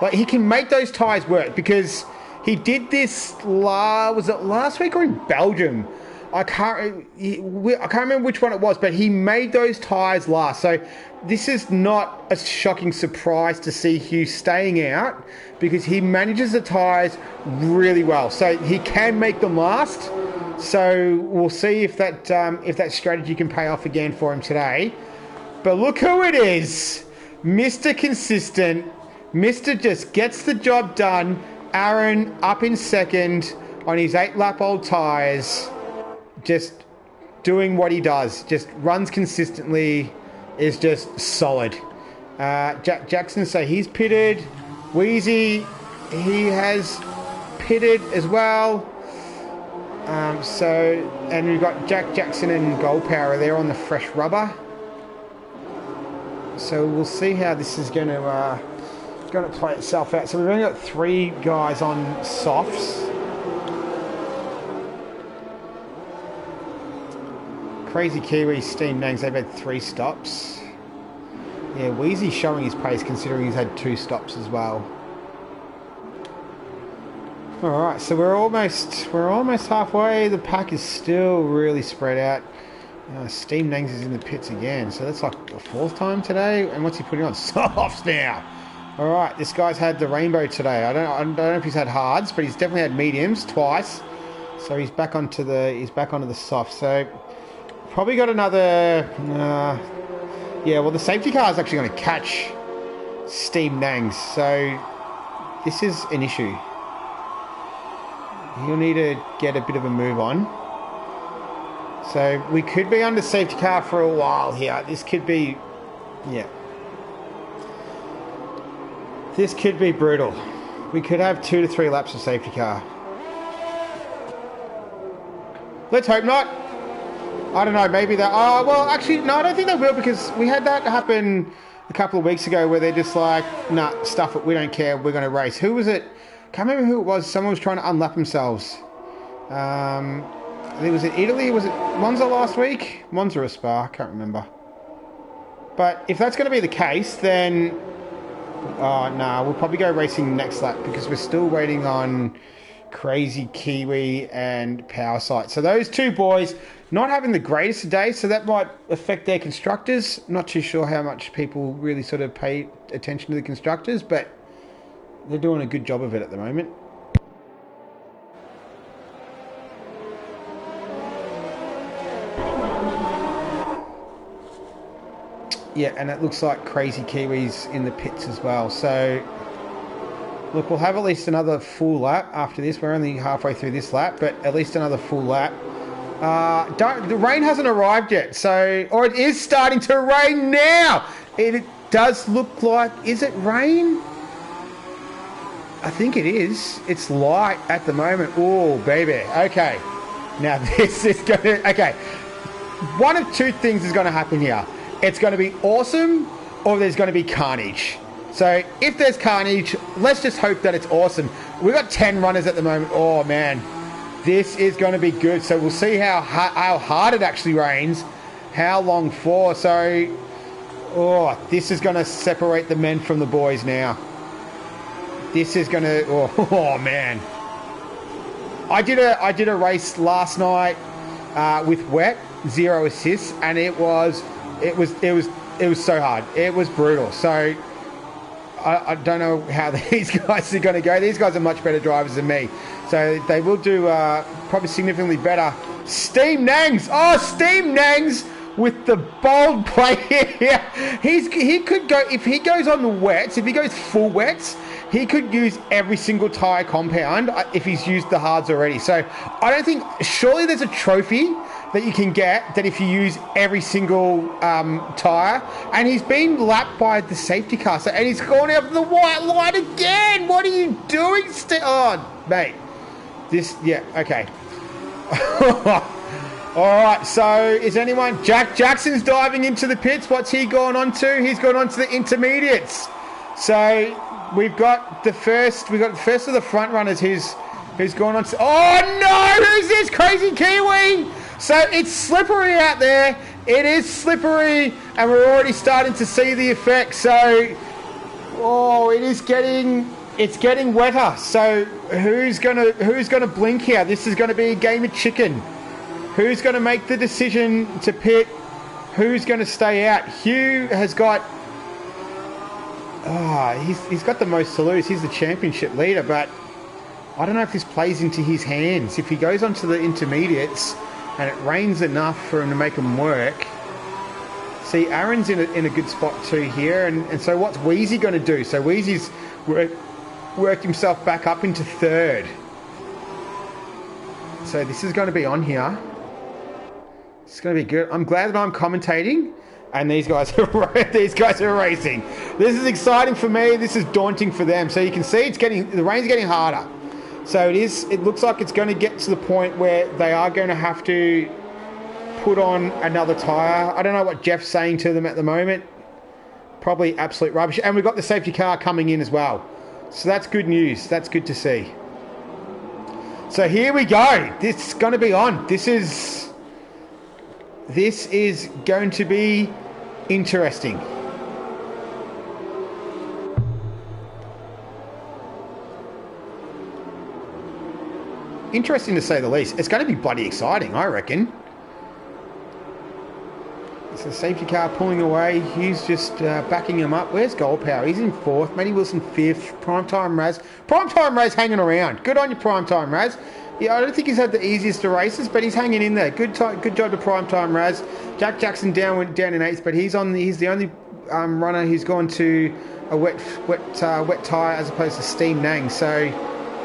Like, he can make those tyres work because he did this, was it last week or in Belgium? I can't remember which one it was, but he made those tyres last. So this is not a shocking surprise to see Hugh staying out because he manages the tyres really well. So he can make them last. So we'll see if that strategy can pay off again for him today. But look who it is. Mr. Consistent. Mr. Just gets the job done. Aaron up in second on his 8-lap-old tyres. Just doing what he does. Just runs consistently. Is just solid. Jack Jackson, so he's pitted. Wheezy, he has pitted as well. And we've got Jack Jackson and Gold Power there on the fresh rubber. So we'll see how this is going to play itself out. So we've only got 3 guys on softs. Crazy Kiwi, Steam Nangs, they've had 3 stops. Yeah, Wheezy's showing his pace considering he's had 2 stops as well. Alright, so we're almost halfway. The pack is still really spread out. Steam Nangs is in the pits again, so that's like the 4th time today. And what's he putting on? Softs now. Alright, this guy's had the rainbow today. I don't know if he's had hards, but he's definitely had mediums twice. So he's back onto the soft. So probably got another... yeah, well, the safety car is actually going to catch Steam Nangs. So this is an issue. He'll need to get a bit of a move on. So we could be under safety car for a while here. This could be Yeah. This could be brutal. We could have 2 to 3 laps of safety car. Let's hope not. I don't know, maybe that... Oh, well, actually, no, I don't think they will, because we had that happen a couple of weeks ago where they're just like, nah, stuff it, we don't care, we're going to race. Who was it? Can't remember who it was. Someone was trying to unlap themselves. I think, was it Italy? Was it Monza last week? Monza or Spa? I can't remember. But if that's going to be the case, then... Oh, no, we'll probably go racing next lap, because we're still waiting on Crazy Kiwi and Power Sight. So those two boys not having the greatest of days, so that might affect their constructors. Not too sure how much people really sort of pay attention to the constructors, but they're doing a good job of it at the moment. Yeah, and it looks like Crazy Kiwi's in the pits as well. So, look, we'll have at least another full lap after this. We're only halfway through this lap, but at least another full lap. The rain hasn't arrived yet, so... Or it is starting to rain now! It does look like... Is it rain? I think it is. It's light at the moment. Oh, baby. Okay. Now, this is going to... Okay. One of two things is going to happen here. It's going to be awesome, or there's going to be carnage. So, if there's carnage, let's just hope that it's awesome. We've got 10 runners at the moment. Oh, man. This is going to be good. So, we'll see how hard it actually rains, how long for. So, oh, this is going to separate the men from the boys now. This is going to... Oh, man. I did a race last night with wet, 0 assists, and it was so hard. It was brutal. So I don't know how these guys are going to go. These guys are much better drivers than me. So they will do probably significantly better. Steam Nangs! Oh, Steam Nangs with the bold play here. He could go, if he goes on the wets, if he goes full wets, he could use every single tyre compound if he's used the hards already. So I don't think, surely there's a trophy that you can get that if you use every single tyre. And he's been lapped by the safety car. So, and he's gone out the white line again. What are you doing? Oh, mate. This, yeah, okay. All right, so is anyone... Jackson's diving into the pits. What's he gone on to? He's gone on to the intermediates. So we've got the first of the front runners who's gone on to... Oh, no! Who's this? Crazy Kiwi! So it's slippery out there. It is slippery, and we're already starting to see the effects. So, oh, it's getting wetter. So who's gonna blink here? This is gonna be a game of chicken. Who's gonna make the decision to pit? Who's gonna stay out? Hugh has got... he's got the most to lose. He's the championship leader, but I don't know if this plays into his hands. If he goes onto the intermediates and it rains enough for him to make him work. See, Aaron's in a good spot too here. And so what's Wheezy going to do? So Wheezy's worked himself back up into third. So this is going to be on here. It's going to be good. I'm glad that I'm commentating and these guys are racing. This is exciting for me. This is daunting for them. So you can see the rain's getting harder. So it looks like it's going to get to the point where they are going to have to put on another tyre. I don't know what Jeff's saying to them at the moment. Probably absolute rubbish. And we've got the safety car coming in as well. So that's good news. That's good to see. So here we go. This is going to be on. This is going to be interesting. Interesting to say the least. It's going to be bloody exciting, I reckon. It's a safety car pulling away. He's just backing him up. Where's Gold Power? He's in fourth. Matty Wilson fifth. Primetime Raz. Primetime Raz hanging around. Good on you, Primetime Raz. Yeah, I don't think he's had the easiest of races, but he's hanging in there. Good job to Primetime Raz. Jack Jackson down in eighth, but he's the only runner who's gone to a wet tyre as opposed to Steam Nang. So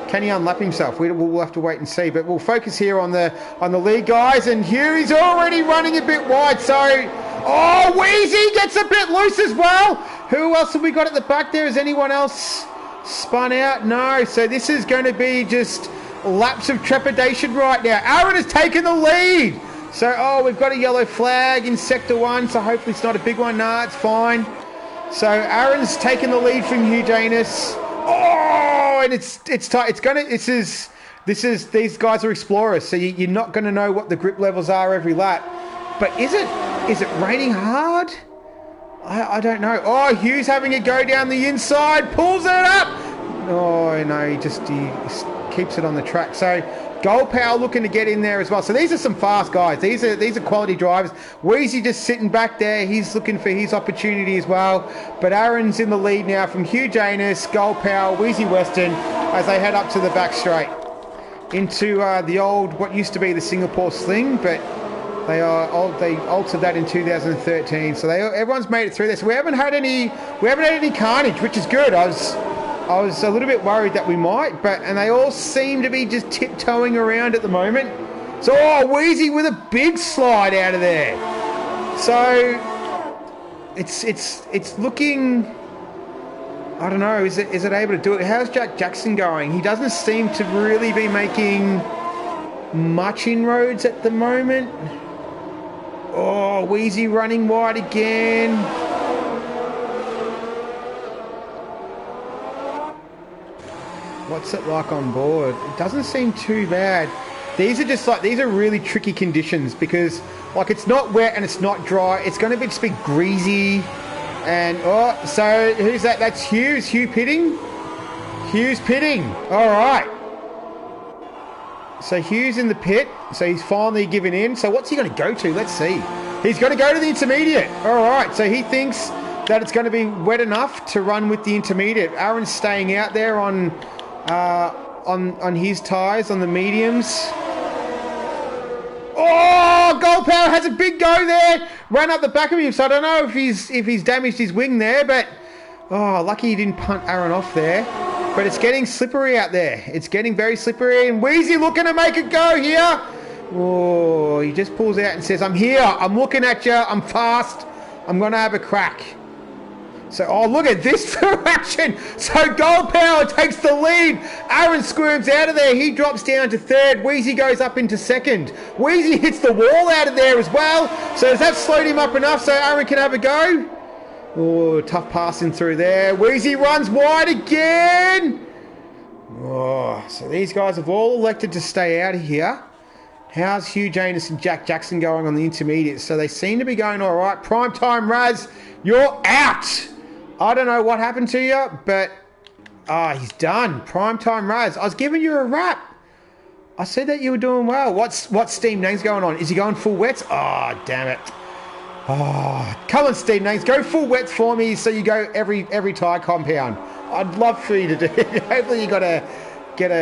can he unlap himself? We'll have to wait and see. But we'll focus here on the lead guys. And Hughie's already running a bit wide. So Oh, Wheezy gets a bit loose as well. Who else have we got at the back there? Is anyone else spun out? No. So this is going to be just laps of trepidation right now. Aaron has taken the lead. So, we've got a yellow flag in Sector 1, so hopefully it's not a big one. Nah, it's fine. So Aaron's taken the lead from Hugh Janus. Oh, and it's tight. These guys are explorers, so you're not going to know what the grip levels are every lap. But is it raining hard? I don't know. Oh, Hugh's having a go down the inside, pulls it up. Oh no, he keeps it on the track. So Gold Power looking to get in there as well. So these are some fast guys. These are quality drivers. Wheezy just sitting back there. He's looking for his opportunity as well. But Aaron's in the lead now from Hugh Janus, Gold Power, Wheezy Weston as they head up to the back straight into the old, what used to be the Singapore Sling, but they altered that in 2013. So everyone's made it through this. We haven't had any carnage, which is good. I was a little bit worried that we might, and they all seem to be just tiptoeing around at the moment. So, Wheezy with a big slide out of there. So, it's looking, I don't know, is it able to do it? How's Jack Jackson going? He doesn't seem to really be making much inroads at the moment. Oh, Wheezy running wide again. What's it like on board? It doesn't seem too bad. These are really tricky conditions because it's not wet and it's not dry. It's going to just be greasy. And so who's that? That's Hughes. Hugh pitting. Hughes pitting. All right. So Hughes in the pit. So he's finally given in. So what's he going to go to? Let's see. He's going to go to the intermediate. All right. So he thinks that it's going to be wet enough to run with the intermediate. Aaron's staying out there on his tyres, on the mediums. Oh, Gold Power has a big go there. Ran up the back of him, so I don't know if he's damaged his wing there, but lucky he didn't punt Aaron off there. But it's getting slippery out there. It's getting very slippery, and Wheezy looking to make a go here. Oh, he just pulls out and says, I'm here, I'm looking at you, I'm fast, I'm going to have a crack. So, look at this direction. So, Gold Power takes the lead. Aaron squirms out of there. He drops down to third. Wheezy goes up into second. Wheezy hits the wall out of there as well. So, has that slowed him up enough so Aaron can have a go? Oh, tough passing through there. Wheezy runs wide again. Oh, so these guys have all elected to stay out of here. How's Hugh Janus and Jack Jackson going on the intermediate? So, they seem to be going all right. Primetime Raz, you're out. I don't know what happened to you, but he's done. Primetime Raz. I was giving you a rap. I said that you were doing well. What's Steve Nang's going on? Is he going full wets? Oh, damn it. Oh, come on, Steve Nangs. Go full wets for me so you go every tyre compound. I'd love for you to do it. Hopefully you got to get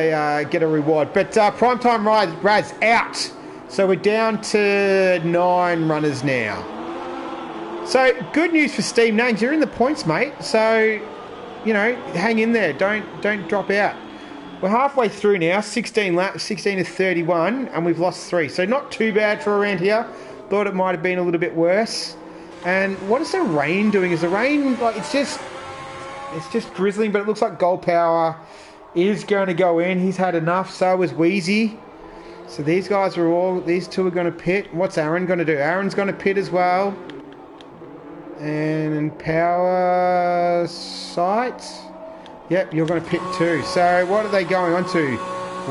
a reward. But Primetime Raz out. So we're down to 9 runners now. So, good news for Steve Names. You're in the points, mate. So, hang in there. Don't drop out. We're halfway through now. 16 laps, 16 to 31, and we've lost 3. So, not too bad for around here. Thought it might have been a little bit worse. And what is the rain doing? Is the rain, it's just drizzling, but it looks like Gold Power is going to go in. He's had enough. So is Wheezy. So, these two are going to pit. What's Aaron going to do? Aaron's going to pit as well. And Power Sights. Yep, you're going to pit too. So what are they going on to?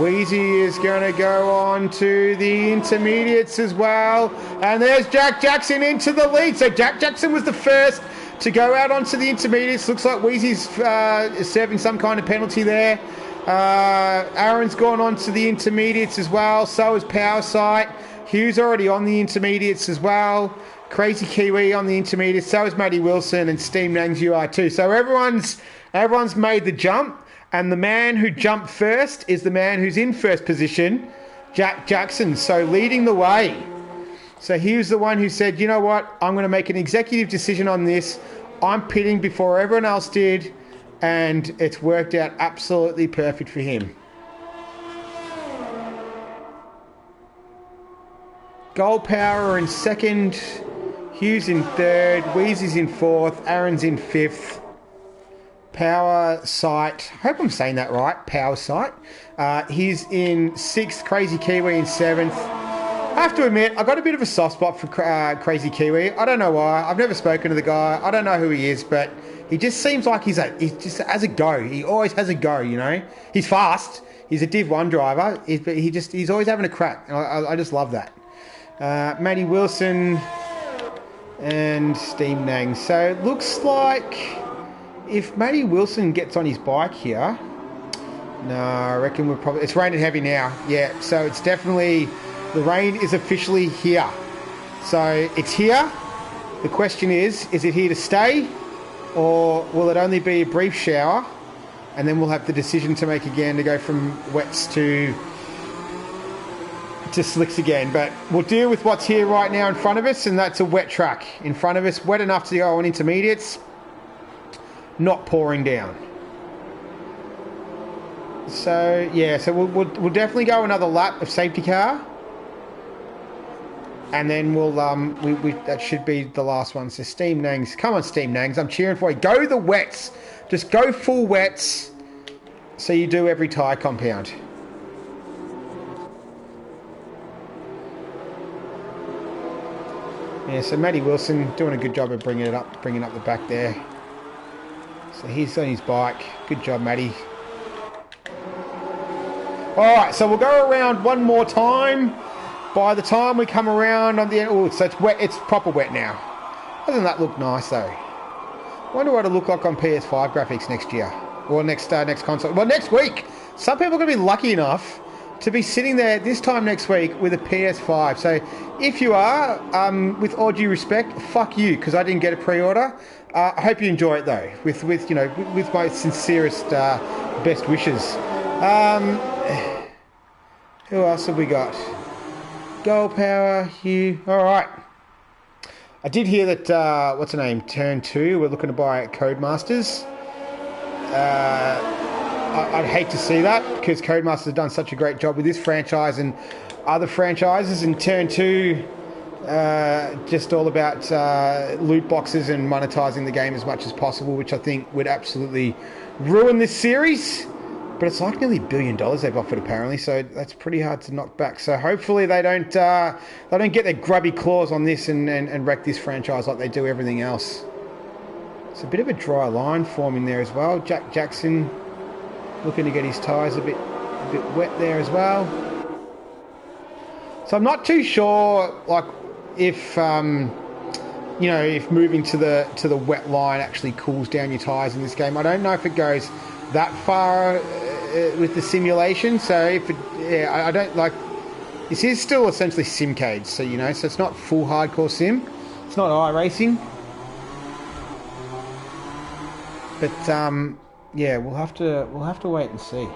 Wheezy is going to go on to the intermediates as well. And there's Jack Jackson into the lead. So Jack Jackson was the first to go out onto the intermediates. Looks like Wheezy's serving some kind of penalty there. Aaron's gone on to the intermediates as well. So is Power Sight. Hugh's already on the intermediates as well. Crazy Kiwi on the intermediate, so is Matty Wilson, and Steam Nangs you are too. So everyone's made the jump, and the man who jumped first is the man who's in first position, Jack Jackson, so leading the way. So he was the one who said, you know what, I'm going to make an executive decision on this. I'm pitting before everyone else did, and it's worked out absolutely perfect for him. Gold Power in second. Hughes in third. Wheezy's in fourth. Aaron's in fifth. Power Sight. I hope I'm saying that right. Power Sight. He's in sixth. Crazy Kiwi in seventh. I have to admit, I got a bit of a soft spot for Crazy Kiwi. I don't know why. I've never spoken to the guy. I don't know who he is, but he just seems like he just has a go. He always has a go, you know. He's fast. He's a Div 1 driver. But he's always having a crack. And I just love that. Matty Wilson and Steam Nang. So it looks like if Matty Wilson gets on his bike here, no, I reckon we're probably... It's raining heavy now. Yeah, so it's definitely... The rain is officially here. So it's here. The question is it here to stay? Or will it only be a brief shower? And then we'll have the decision to make again to go from wets to slicks again. But we'll deal with what's here right now in front of us, and that's a wet track in front of us. Wet enough to go on intermediates. Not pouring down. So, yeah, so we'll definitely go another lap of safety car. And then we'll that should be the last one. So Steam Nangs, come on Steam Nangs, I'm cheering for you. Go the wets, just go full wets. So you do every tyre compound. Yeah, so Matty Wilson doing a good job of bringing up the back there. So he's on his bike. Good job, Matty. All right, so we'll go around one more time. By the time we come around on the end, oh, so it's wet. It's proper wet now. Doesn't that look nice though? I wonder what it'll look like on PS5 graphics next year, or next console. Well, next week. Some people are going to be lucky enough to be sitting there this time next week with a PS5. So if you are, with all due respect, fuck you, because I didn't get a pre-order. I hope you enjoy it though, with my sincerest best wishes. Who else have we got? Gold Power, Hugh. All right. I did hear that, what's her name? Turn 2, we're looking to buy Codemasters. I'd hate to see that because Codemasters have done such a great job with this franchise and other franchises. And Turn 2, just all about loot boxes and monetizing the game as much as possible, which I think would absolutely ruin this series. But it's like nearly $1 billion they've offered apparently, so that's pretty hard to knock back. So hopefully they don't get their grubby claws on this and wreck this franchise like they do everything else. It's a bit of a dry line forming there as well. Jack Jackson looking to get his tyres a bit wet there as well. So I'm not too sure like if if moving to the wet line actually cools down your tyres in this game. I don't know if it goes that far with the simulation, so I don't like. This is still essentially simcade, so so it's not full hardcore sim. It's not iRacing, but yeah, we'll have to wait and see.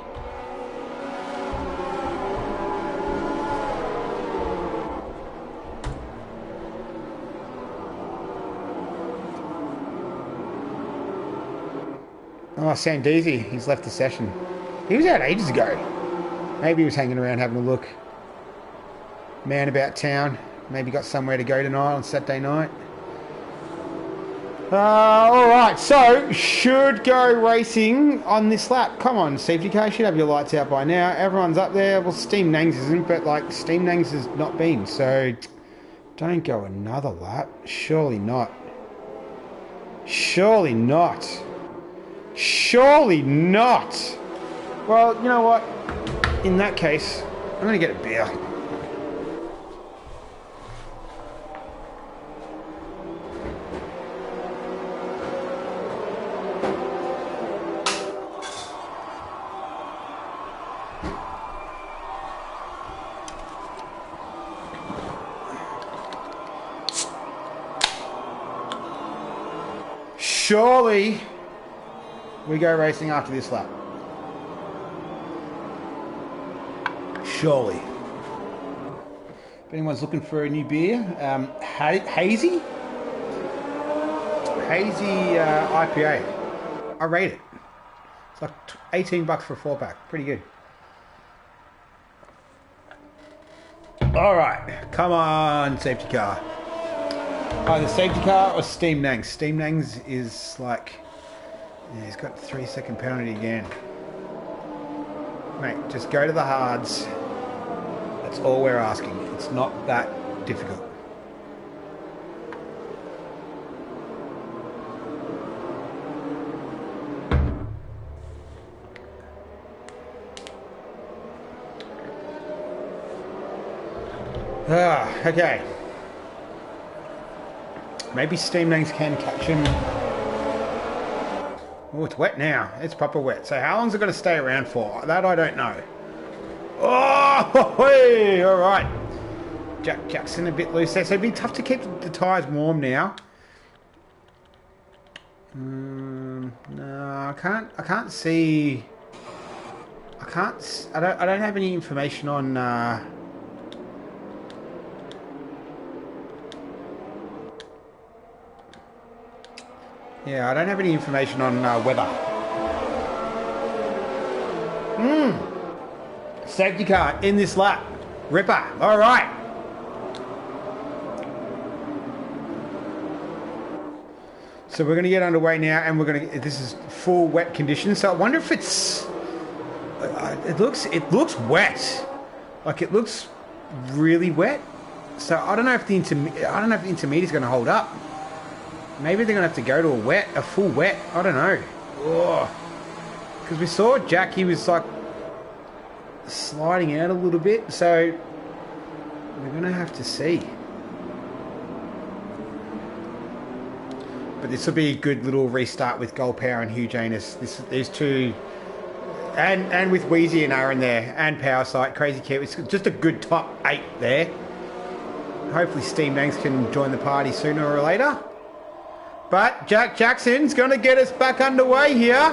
Oh, Sam Deasy, he's left the session. He was out ages ago. Maybe he was hanging around having a look. Man about town. Maybe got somewhere to go tonight on Saturday night. Alright, so should go racing on this lap. Come on, safety car, should have your lights out by now. Everyone's up there. Well, Steam Nangs isn't, but like Steam Nangs has not been, so don't go another lap. Surely not. Surely not. Surely not. Well, you know what? In that case, I'm going to get a beer. Surely we go racing after this lap. Surely. If anyone's looking for a new beer, Hazy IPA. I rate it. It's like $18 for a 4-pack. Pretty good. All right, come on, safety car. Either safety car or Steam Nangs. Steam Nangs is like... Yeah, he's got 3-second penalty again. Mate, just go to the hards. That's all we're asking. It's not that difficult. Okay. Maybe Steam Nangs can catch him. Oh, it's wet now. It's proper wet. So how long is it going to stay around for? That I don't know. Oh, hey, all right. Jack Jackson a bit loose there. So it'd be tough to keep the tyres warm now. No, I can't see. I don't have any information on. Yeah, I don't have any information on weather. Safety car in this lap. Ripper. All right. So we're going to get underway now, and we're going to. This is full wet conditions. So I wonder if it's. It looks wet. Like it looks really wet. So I don't know if the intermediate is going to hold up. Maybe they're going to have to go to a full wet. I don't know. Because we saw Jack, he was like sliding out a little bit. So we're going to have to see. But this will be a good little restart with Gold Power and Hugh Janus. These two, and with Wheezy and Aaron there, and Power Sight, Crazy Kev. It's just a good top 8 there. Hopefully Steam Nangs can join the party sooner or later. But Jack Jackson's going to get us back underway here.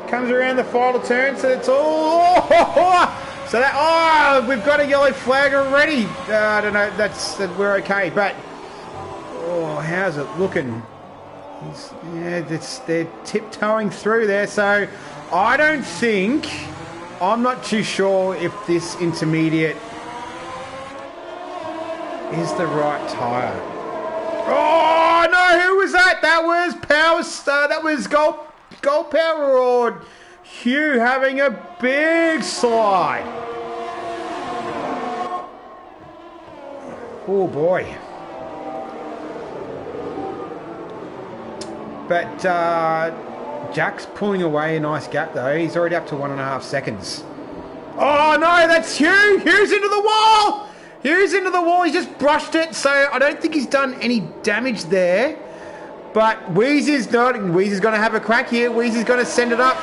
Comes around the final turn, so it's all... So that... we've got a yellow flag already. I don't know, we're okay. But, how's it looking? They're tiptoeing through there, so I don't think... I'm not too sure if this intermediate is the right tyre. Oh no! Who was that? That was Power Star. That was Gold Power or Hugh having a big slide. Oh boy! But Jack's pulling away a nice gap though. He's already up to 1.5 seconds. Oh no! That's Hugh. Hugh's into the wall. He's into the wall. He's just brushed it, so I don't think he's done any damage there. But Wheezy's not. Wheezy's going to have a crack here. Wheezy's going to send it up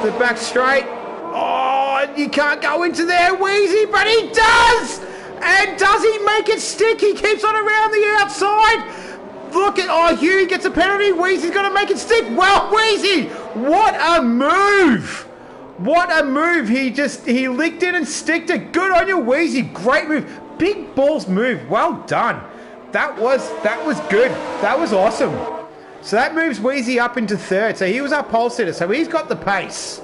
the back straight. Oh, you can't go into there, Wheezy, but he does! And does he make it stick? He keeps on around the outside. Look at... Hugh gets a penalty. Wheezy's going to make it stick. Well, Wheezy, what a move! What a move. He licked it and sticked it. Good on you, Wheezy. Great move. Big balls move. Well done. That was good. That was awesome. So that moves Wheezy up into 3rd. So he was our pole sitter. So he's got the pace.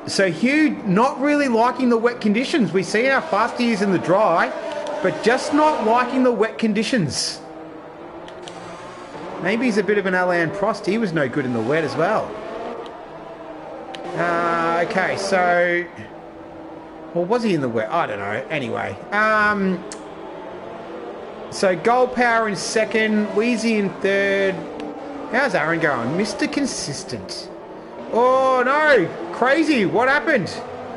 So Hugh not really liking the wet conditions. We see how fast he is in the dry, but just not liking the wet conditions. Maybe he's a bit of an Alain Prost. He was no good in the wet as well. Okay, so... Well, was he in the wet? I don't know. Anyway. So Gold Power in 2nd. Wheezy in 3rd. How's Aaron going? Mr. Consistent. Oh, no. Crazy. What happened?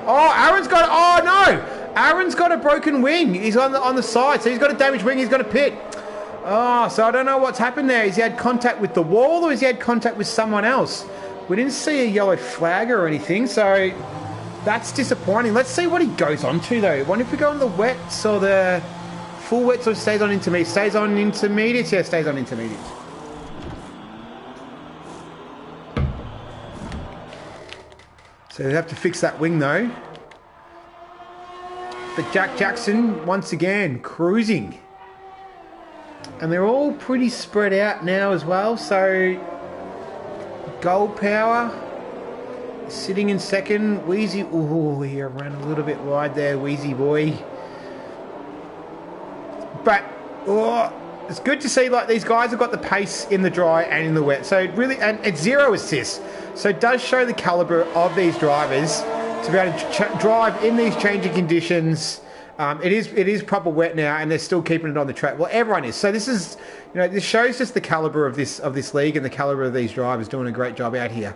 Oh, Aaron's got... Oh, no. Aaron's got a broken wing. He's on the side, so he's got a damaged wing. He's got a pit. Oh, so I don't know what's happened there. Has he had contact with the wall or has he had contact with someone else? We didn't see a yellow flag or anything, so that's disappointing. Let's see what he goes on to, though. I wonder if we go on the wets or the full wets or stays on intermediate. Stays on intermediate? Yeah, stays on intermediate. So they have to fix that wing, though. But Jack Jackson, once again, cruising. And they're all pretty spread out now as well, so... Gold Power sitting in 2nd. Wheezy, he ran a little bit wide there, Wheezy boy. But it's good to see like these guys have got the pace in the dry and in the wet. So really, and it's 0 assists. So it does show the caliber of these drivers to be able to drive in these changing conditions. It is proper wet now, and they're still keeping it on the track. Well, everyone is. So this is, this shows just the caliber of this league and the caliber of these drivers doing a great job out here.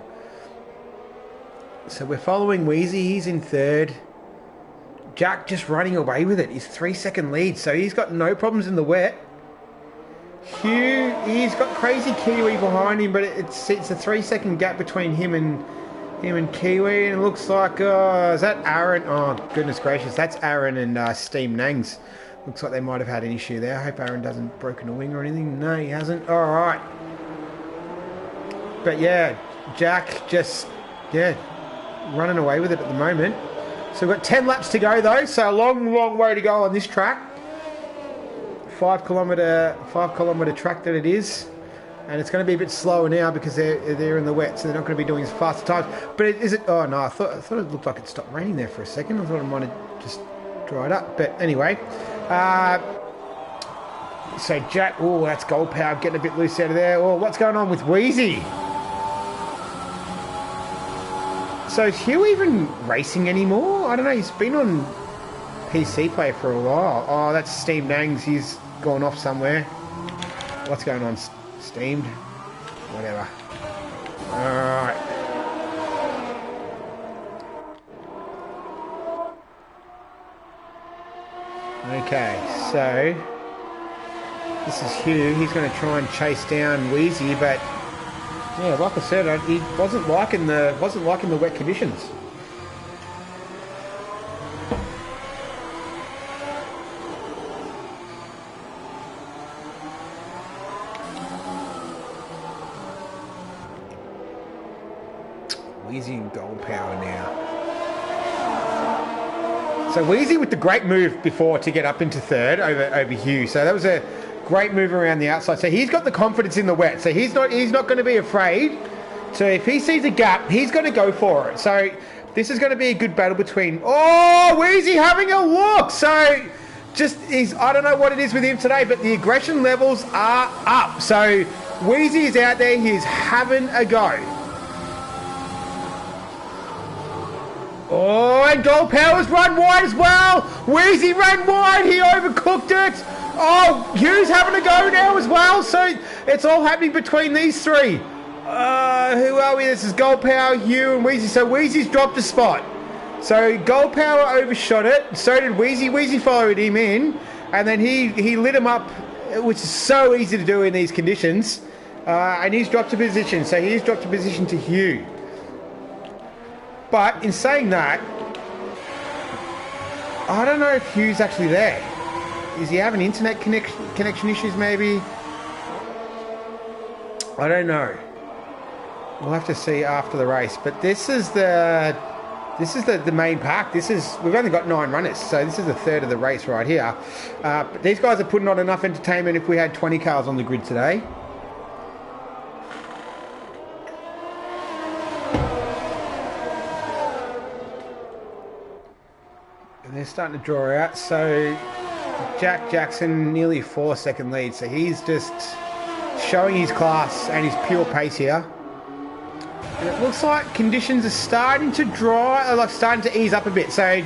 So we're following Wheezy. He's in third. Jack just running away with it. He's 3-second lead, so he's got no problems in the wet. Hugh, he's got crazy Kiwi behind him, but it's a 3-second gap between him and Kiwi, and it looks like is that Aaron? Oh goodness gracious, that's Aaron and Steam Nangs. Looks like they might have had an issue there. I hope Aaron doesn't broken a wing or anything. No, he hasn't. All right, but yeah, Jack just running away with it at the moment. So we've got 10 laps to go though, so a long way to go on this track. 5 kilometre track that it is, and it's going to be a bit slower now because they're in the wet, so they're not going to be doing as fast times. But is it? Oh no, I thought it looked like it stopped raining there for a second. I thought it might have just dried up. But anyway, so Jack, oh that's Gold Power getting a bit loose out of there. Oh, what's going on with Wheezy? So is Hugh even racing anymore? I don't know. He's been on PC Player for a while. Oh, that's Steam Nangs. He's gone off somewhere. What's going on, Steamed? Whatever. Alright. Okay, so this is Hugh. He's going to try and chase down Wheezy, but yeah, like I said, he wasn't liking the wet conditions. Wheezy and Gold Power now. So Wheezy with the great move before to get up into third over Hugh. So that was a great move around the outside. So he's got the confidence in the wet. So he's not going to be afraid. So if he sees a gap, he's going to go for it. So this is going to be a good battle between. Oh, Wheezy having a look. So I don't know what it is with him today, but the aggression levels are up. So Wheezy is out there. He's having a go. Oh, and Gold Power's run wide as well. Wheezy ran wide. He overcooked it. Oh, Hugh's having a go now as well. So it's all happening between these three. Who are we? This is Gold Power, Hugh, and Wheezy. So Wheezy's dropped a spot. So Gold Power overshot it. So did Wheezy. Wheezy followed him in. And then he lit him up, which is so easy to do in these conditions. And he's dropped a position. So he's dropped a position to Hugh. But in saying that, I don't know if Hugh's actually there. Is he having internet connection issues maybe? I don't know. We'll have to see after the race. But this is the main pack. We've only got 9 runners, so this is a third of the race right here. But these guys are putting on enough entertainment if we had 20 cars on the grid today. And they're starting to draw out. So Jack Jackson nearly 4-second lead. So he's just showing his class and his pure pace here. And it looks like conditions are starting to dry, like starting to ease up a bit. So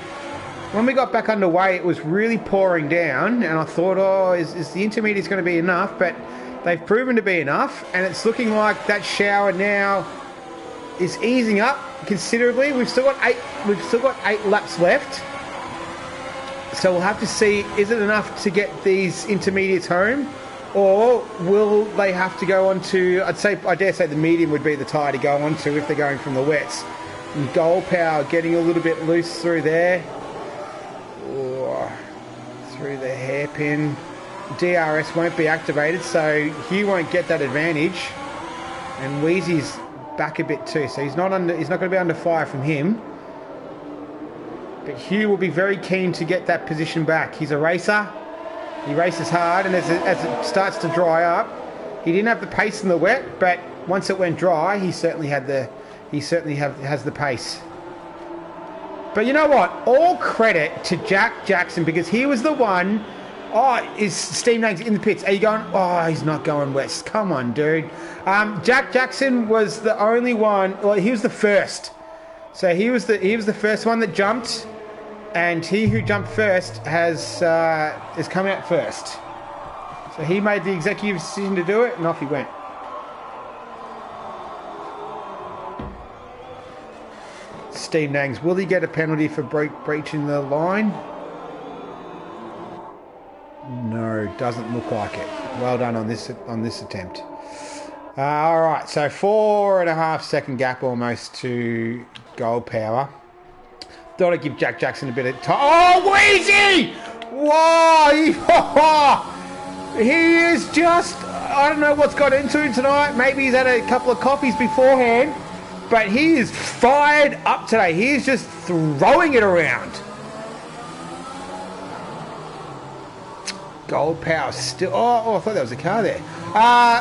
when we got back underway, it was really pouring down, and I thought, oh, is the intermediates going to be enough? But they've proven to be enough, and it's looking like that shower now is easing up considerably. We've still got 8 laps left. So we'll have to see, is it enough to get these intermediates home? Or will they have to go on to, I dare say the medium would be the tyre to go on to if they're going from the wets. And Gold Power getting a little bit loose through there. Oh, through the hairpin. DRS won't be activated, so Hugh won't get that advantage. And Wheezy's back a bit too, so he's not going to be under fire from him. But Hugh will be very keen to get that position back. He's a racer. He races hard, and as it starts to dry up, he didn't have the pace in the wet, but once it went dry, he certainly has the pace. But you know what? All credit to Jack Jackson, because he was the one Oh, is Steve Nangs in the pits? Are you going? Oh, he's not going west. Come on, dude. Jack Jackson was the only one. Well, he was the first. So he was the first one that jumped, and he who jumped first is coming out first. So he made the executive decision to do it, and off he went. Steve Nangs, will he get a penalty for breaching the line? No, doesn't look like it. Well done on this attempt. All right, so 4.5 second gap almost to Gold Power. Thought I'd give Jack Jackson a bit of time. Oh, Wheezy! Whoa! He is just, I don't know what's got into him tonight. Maybe he's had a couple of coffees beforehand, but he is fired up today. He is just throwing it around. Gold Power still. Oh, I thought that was a car there.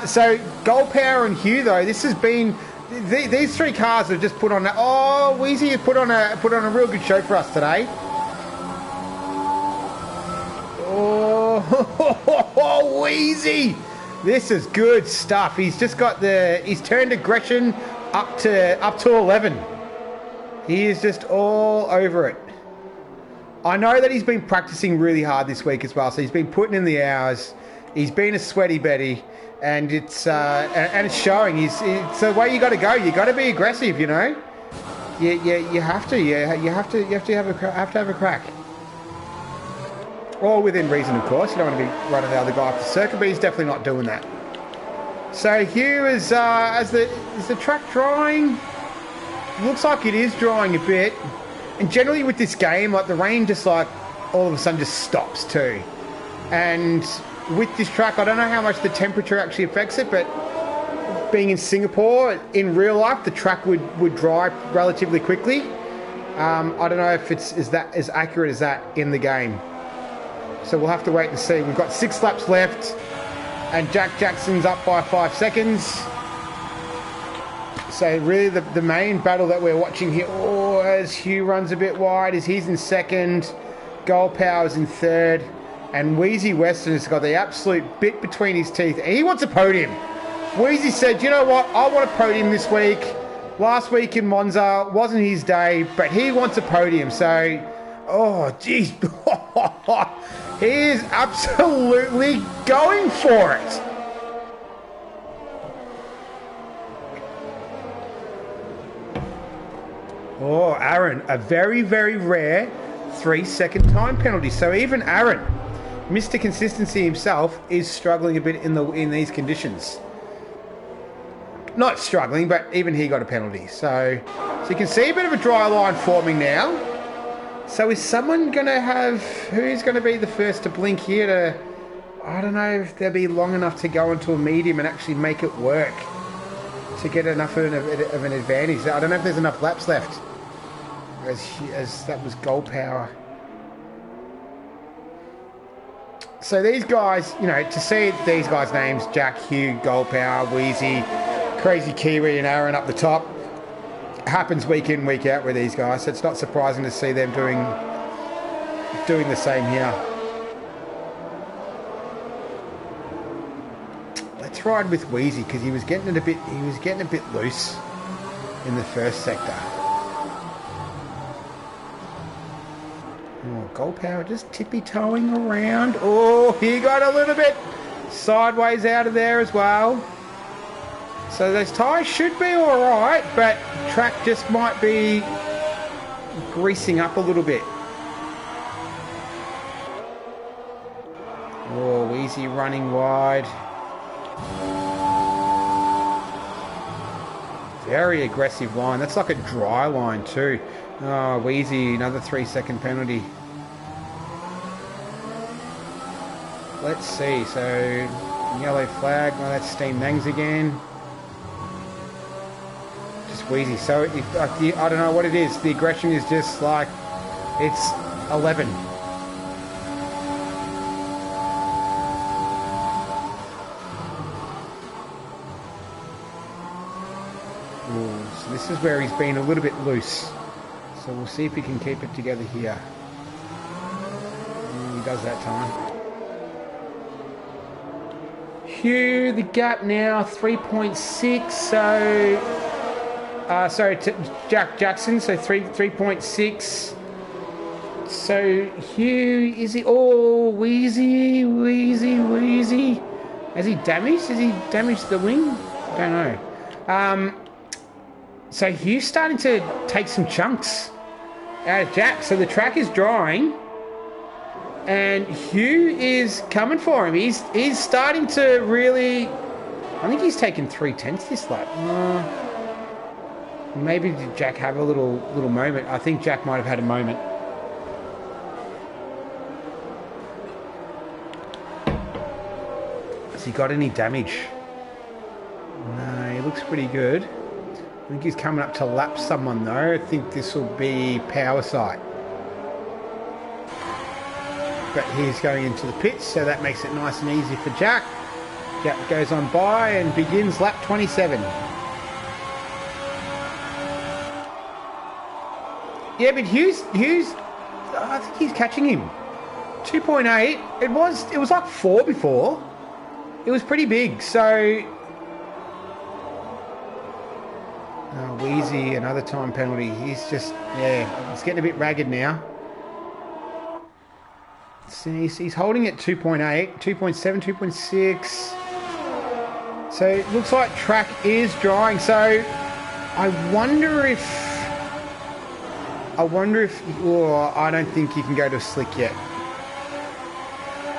So Gold Power and Hugh though. This has been these three cars have just put on. Oh, Wheezy has put on a real good show for us today. Oh, Wheezy! This is good stuff. He's just got he's turned aggression up to 11. He is just all over it. I know that he's been practicing really hard this week as well, so he's been putting in the hours. He's been a sweaty Betty, and it's showing. It's the way you got to go. You got to be aggressive, you know. You have to. You have to have a crack. All within reason, of course. You don't want to be running the other guy off the circuit, but he's definitely not doing that. So Hugh is the track drying? Looks like it is drying a bit. And generally with this game, like the rain just like all of a sudden just stops too. And with this track, I don't know how much the temperature actually affects it, but being in Singapore, in real life, the track would dry relatively quickly. I don't know if it's as accurate as that in the game. So we'll have to wait and see. We've got 6 laps left, and Jack Jackson's up by 5 seconds. So really the main battle that we're watching here, as Hugh runs a bit wide, is he's in second, Gold Power's in third, and Wheezy Weston has got the absolute bit between his teeth. And he wants a podium. Wheezy said, you know what, I want a podium this week. Last week in Monza wasn't his day, but he wants a podium. So, oh, geez. He is absolutely going for it. Oh, Aaron, a very, very rare 3-second time penalty. So even Aaron, Mr. Consistency himself, is struggling a bit in these conditions. Not struggling, but even he got a penalty. So you can see a bit of a dry line forming now. So is someone going to have... Who's going to be the first to blink here to... I don't know if they'll be long enough to go into a medium and actually make it work to get enough of an advantage. I don't know if there's enough laps left. As that was Gold Power. So these guys, you know, to see these guys' names, Jack, Hugh, Gold Power, Wheezy, Crazy Kiwi and Aaron up the top, happens week in, week out with these guys. So it's not surprising to see them doing the same here. Let's ride with Wheezy because he was getting a bit loose in the first sector. Oh, Gold Power just tippy-toeing around. Oh, he got a little bit sideways out of there as well. So those tyres should be all right, but track just might be greasing up a little bit. Oh, Wheezy running wide. Very aggressive line. That's like a dry line too. Oh, Wheezy, another 3-second penalty. Let's see. So, yellow flag. Oh, that's Steam Nangs again. Just Wheezy. So, I don't know what it is. The aggression is just like, it's 11. So this is where he's been a little bit loose. So we'll see if he can keep it together here. He does that time. Hugh, the gap now 3.6. So, sorry, Jack Jackson. So 3.6. So Hugh, is he all wheezy? Has he damaged? Has he damaged the wing? I don't know. So Hugh's starting to take some chunks out of Jack. So the track is drying. And Hugh is coming for him. He's starting to really... I think he's taken 3/10 this lap. Maybe did Jack have a little moment? I think Jack might have had a moment. Has he got any damage? No, he looks pretty good. I think he's coming up to lap someone though. I think this will be Power Sight. But he's going into the pits, so that makes it nice and easy for Jack. Jack goes on by and begins lap 27. Yeah, but Hughes, I think he's catching him. 2.8. It was like 4 before. It was pretty big, so... Oh, Wheezy, another time penalty. He's just, yeah, it's getting a bit ragged now. So he's holding at 2.8, 2.7, 2.6. So it looks like track is drying. So I wonder if... Oh, I don't think you can go to a slick yet.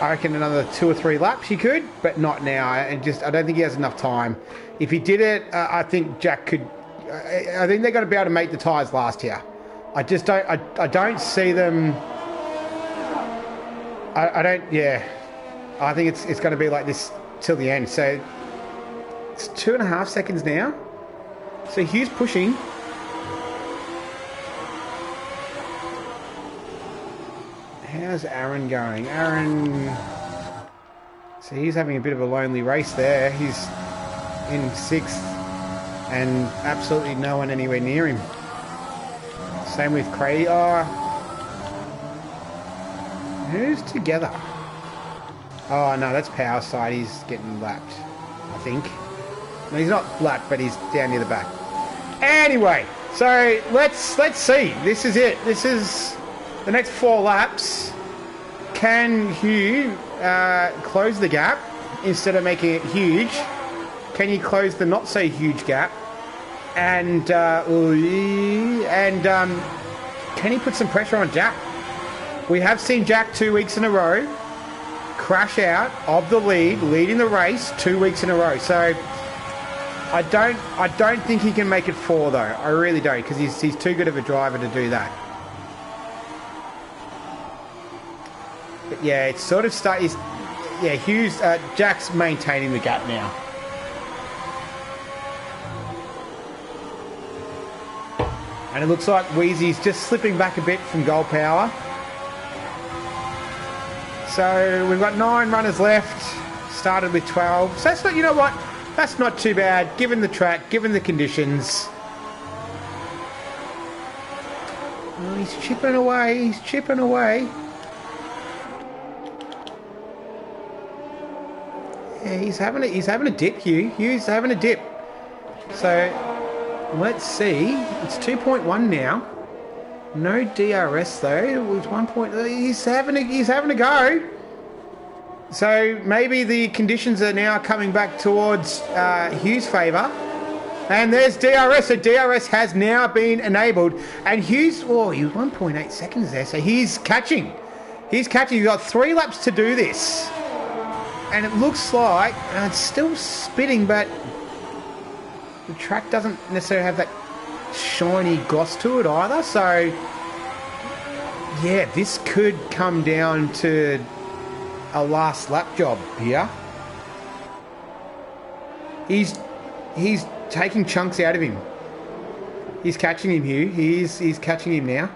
I reckon another 2 or 3 laps you could, but not now. I don't think he has enough time. If he did it, I think Jack could... I think they're going to be able to make the tyres last year. I just don't... I don't see them... I don't... Yeah. I think it's going to be like this till the end. So it's 2.5 seconds now. So Hugh's pushing. How's Aaron going? Aaron... So he's having a bit of a lonely race there. He's in 6th and absolutely no one anywhere near him. Same with Cray. Who's together? Oh, no, that's Power Side. He's getting lapped, I think. No, he's not lapped, but he's down near the back. Anyway, so let's see. This is it. This is the next 4 laps. Can Hugh close the gap instead of making it huge? Can you close the not so huge gap? And can he put some pressure on Jack? We have seen Jack 2 weeks in a row crash out of the leading the race 2 weeks in a row. So I don't think he can make it 4 though. I really don't, because he's too good of a driver to do that. But yeah, it's sort of Hughes, Jack's maintaining the gap now. And it looks like Wheezy's just slipping back a bit from goal power. So we've got 9 runners left. Started with 12. So that's not, you know what? That's not too bad, given the track, given the conditions. Oh, he's chipping away. He's chipping away. Yeah, he's having a dip, Hugh. Hugh's having a dip. So let's see. It's 2.1 now. No DRS though. It was 1 point. He's having a go. So maybe the conditions are now coming back towards Hughes' favour. And there's DRS. So DRS has now been enabled. And Hughes, he was 1.8 seconds there. So he's catching. He's catching. He's got 3 laps to do this. And it looks like it's still spitting, but the track doesn't necessarily have that shiny gloss to it either. So yeah, this could come down to a last lap job here. He's taking chunks out of him. He's catching him, Hugh. He's catching him now.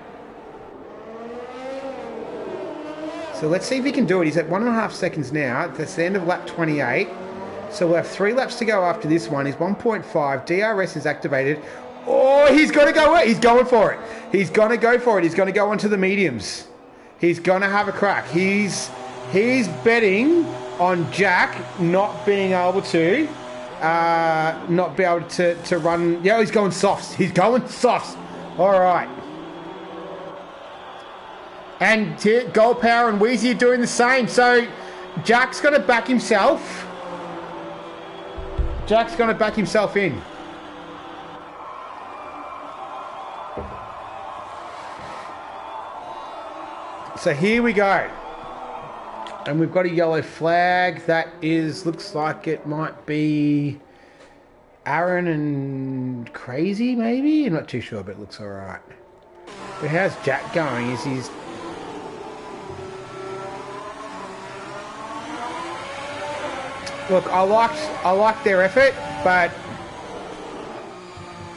So let's see if he can do it. He's at 1.5 seconds now. That's the end of lap 28. So we'll have 3 laps to go after this one. He's 1.5. DRS is activated. Oh, he's got to go. He's going for it. He's going to go for it. He's going to go onto the mediums. He's going to have a crack. He's betting on Jack not being able to run. Yeah, he's going softs. He's going softs. All right. And Gold Power and Wheezy are doing the same. So Jack's going to back himself. Jack's going to back himself in. So here we go. And we've got a yellow flag. That looks like it might be Aaron and Crazy, maybe? I'm not too sure, but it looks all right. But how's Jack going? He's... Look, I like their effort, but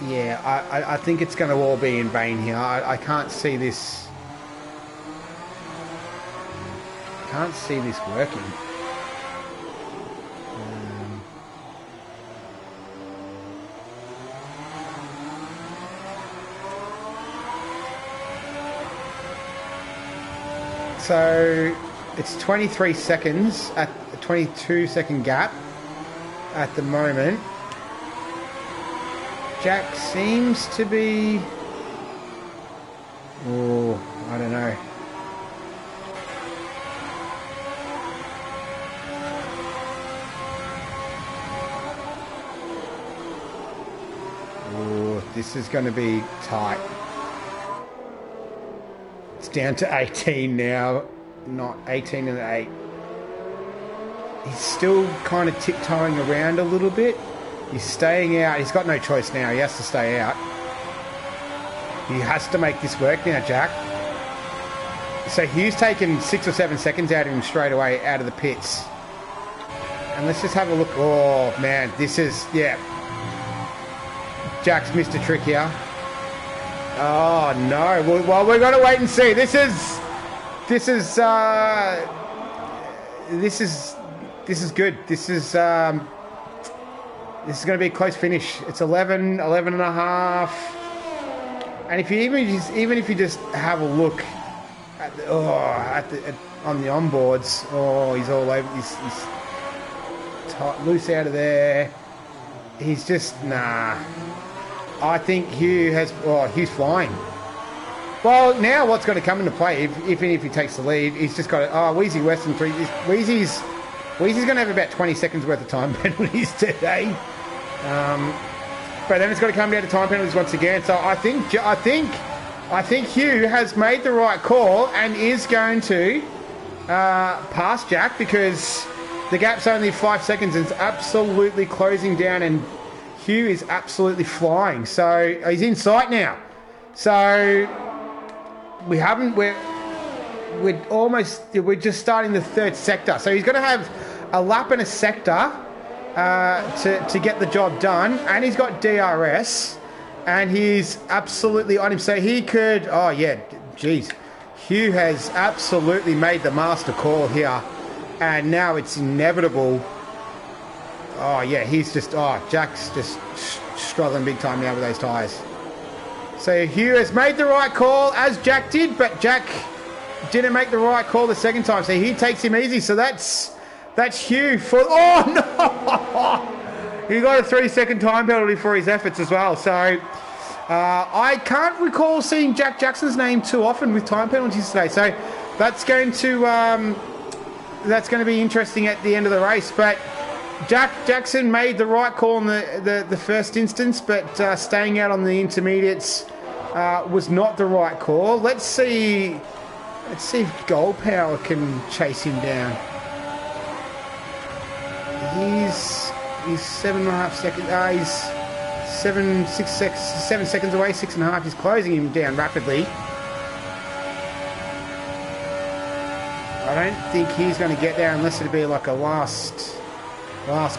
yeah, I think it's going to all be in vain here. I can't see this. Can't see this working. So it's 23 seconds at a 22-second gap at the moment. Jack seems to be... Oh, I don't know. Oh, this is going to be tight. It's down to 18 now, not 18 and 8. He's still kind of tiptoeing around a little bit. He's staying out. He's got no choice now. He has to stay out. He has to make this work now, Jack. So Hugh's taken 6 or 7 seconds out of him straight away out of the pits. And let's just have a look. Oh, man, this is, yeah. Jack's missed a trick here. Oh, no. Well, we're going to wait and see. This is good. This is going to be a close finish. It's 11 and a half. And if you even if you just have a look at on the onboards, oh, he's all over. He's tight, loose out of there. He's just nah. I think Hugh's flying. Well, now what's going to come into play, if he takes the lead, he's just got to... Oh, Wheezy Western 3. Wheezy's going to have about 20 seconds worth of time penalties today. But then it's got to come down to time penalties once again. So I think Hugh has made the right call and is going to pass Jack, because the gap's only 5 seconds and it's absolutely closing down, and Hugh is absolutely flying. So he's in sight now. So we're just starting the third sector. So he's going to have a lap and a sector to get the job done, and he's got DRS, and he's absolutely on him. So he could... Oh, yeah, geez. Hugh has absolutely made the master call here, and now it's inevitable. Oh, yeah, he's just... Oh, Jack's just struggling big time now with those tyres. So Hugh has made the right call, as Jack did, but Jack didn't make the right call the second time, so he takes him easy. So that's Hugh for... Oh, no! He got a 3-second time penalty for his efforts as well. So I can't recall seeing Jack Jackson's name too often with time penalties today. So that's going to be interesting at the end of the race. But Jack Jackson made the right call in the first instance, but staying out on the intermediates was not the right call. Let's see if Gold Power can chase him down. He's 7.5 seconds. He's 7 seconds away, 6.5. He's closing him down rapidly. I don't think he's going to get there unless it'd be like a last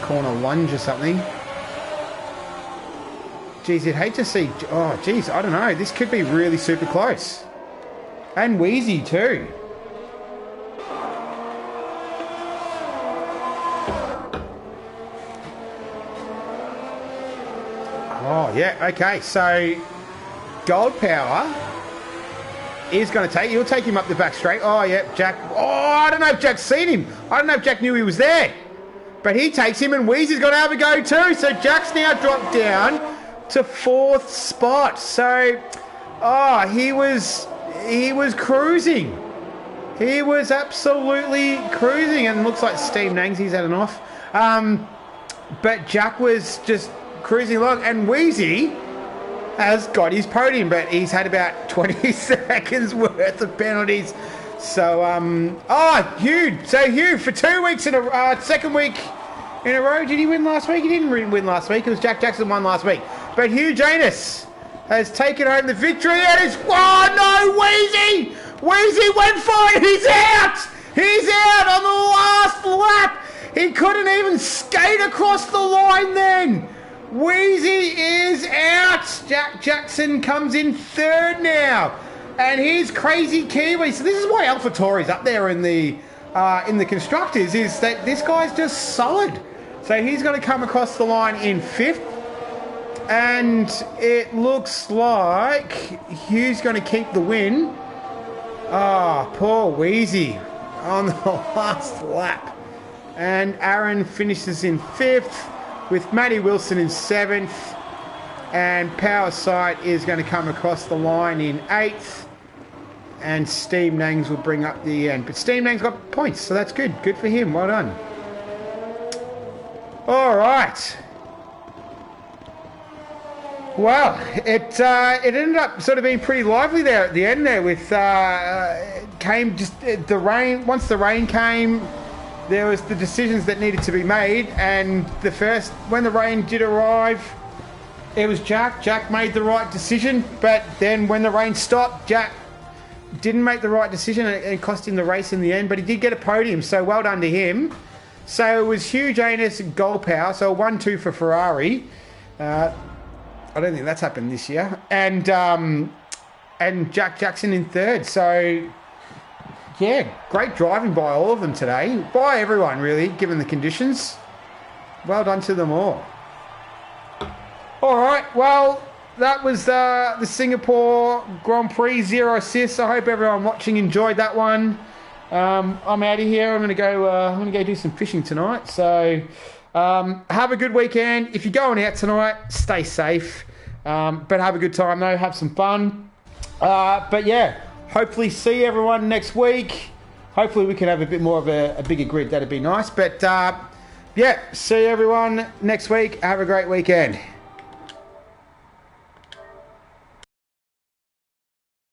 corner lunge or something. Geez, you'd hate to see... Oh, geez, I don't know. This could be really super close. And Wheezy too. Oh, yeah, okay. So, Gold Power is going to take. He'll take him up the back straight. Oh, yeah, Jack. Oh, I don't know if Jack's seen him. I don't know if Jack knew he was there. But he takes him, and Wheezy's going to have a go too. So Jack's now dropped down to 4th spot. So, he was cruising. He was absolutely cruising, and looks like Steve Nangsy's had an off. But Jack was just cruising along, and Wheezy has got his podium, but he's had about 20 seconds worth of penalties. So, Hugh. So, Hugh, for 2 weeks in a second week in a row. Did he win last week? He didn't win last week. It was Jack Jackson won last week. But Hugh Janus has taken home the victory, and it's... Oh, no, Wheezy! Wheezy went for it. He's out! He's out on the last lap. He couldn't even skate across the line then. Wheezy is out. Jack Jackson comes in 3rd now. And here's Crazy Kiwi. So this is why AlphaTauri's up there in the constructors, is that this guy's just solid. So he's going to come across the line in 5th. And it looks like Hugh's going to keep the win. Poor Wheezy on the last lap. And Aaron finishes in 5th with Matty Wilson in 7th. And Power Sight is going to come across the line in 8th. And Steve Nangs will bring up the end. But Steve Nangs got points, so that's good. Good for him. Well done. All right. Well, it ended up sort of being pretty lively there at the end there with came just the rain. Once the rain came, there was the decisions that needed to be made, and when the rain did arrive, it was Jack. Jack made the right decision, but then when the rain stopped, Jack didn't make the right decision, and it cost him the race in the end, but he did get a podium, so well done to him. So it was Hugh Janus goal power, so 1-2 for Ferrari. I don't think that's happened this year. And Jack Jackson in 3rd. So, yeah, great driving by all of them today. By everyone, really, given the conditions. Well done to them all. All right, well, that was the Singapore Grand Prix 0 assists. I hope everyone watching enjoyed that one. I'm out of here. I'm gonna go do some fishing tonight. So have a good weekend. If you're going out tonight, stay safe. But have a good time though. Have some fun. But yeah, hopefully see everyone next week. Hopefully we can have a bit more of a bigger grid. That'd be nice. But yeah, see everyone next week. Have a great weekend.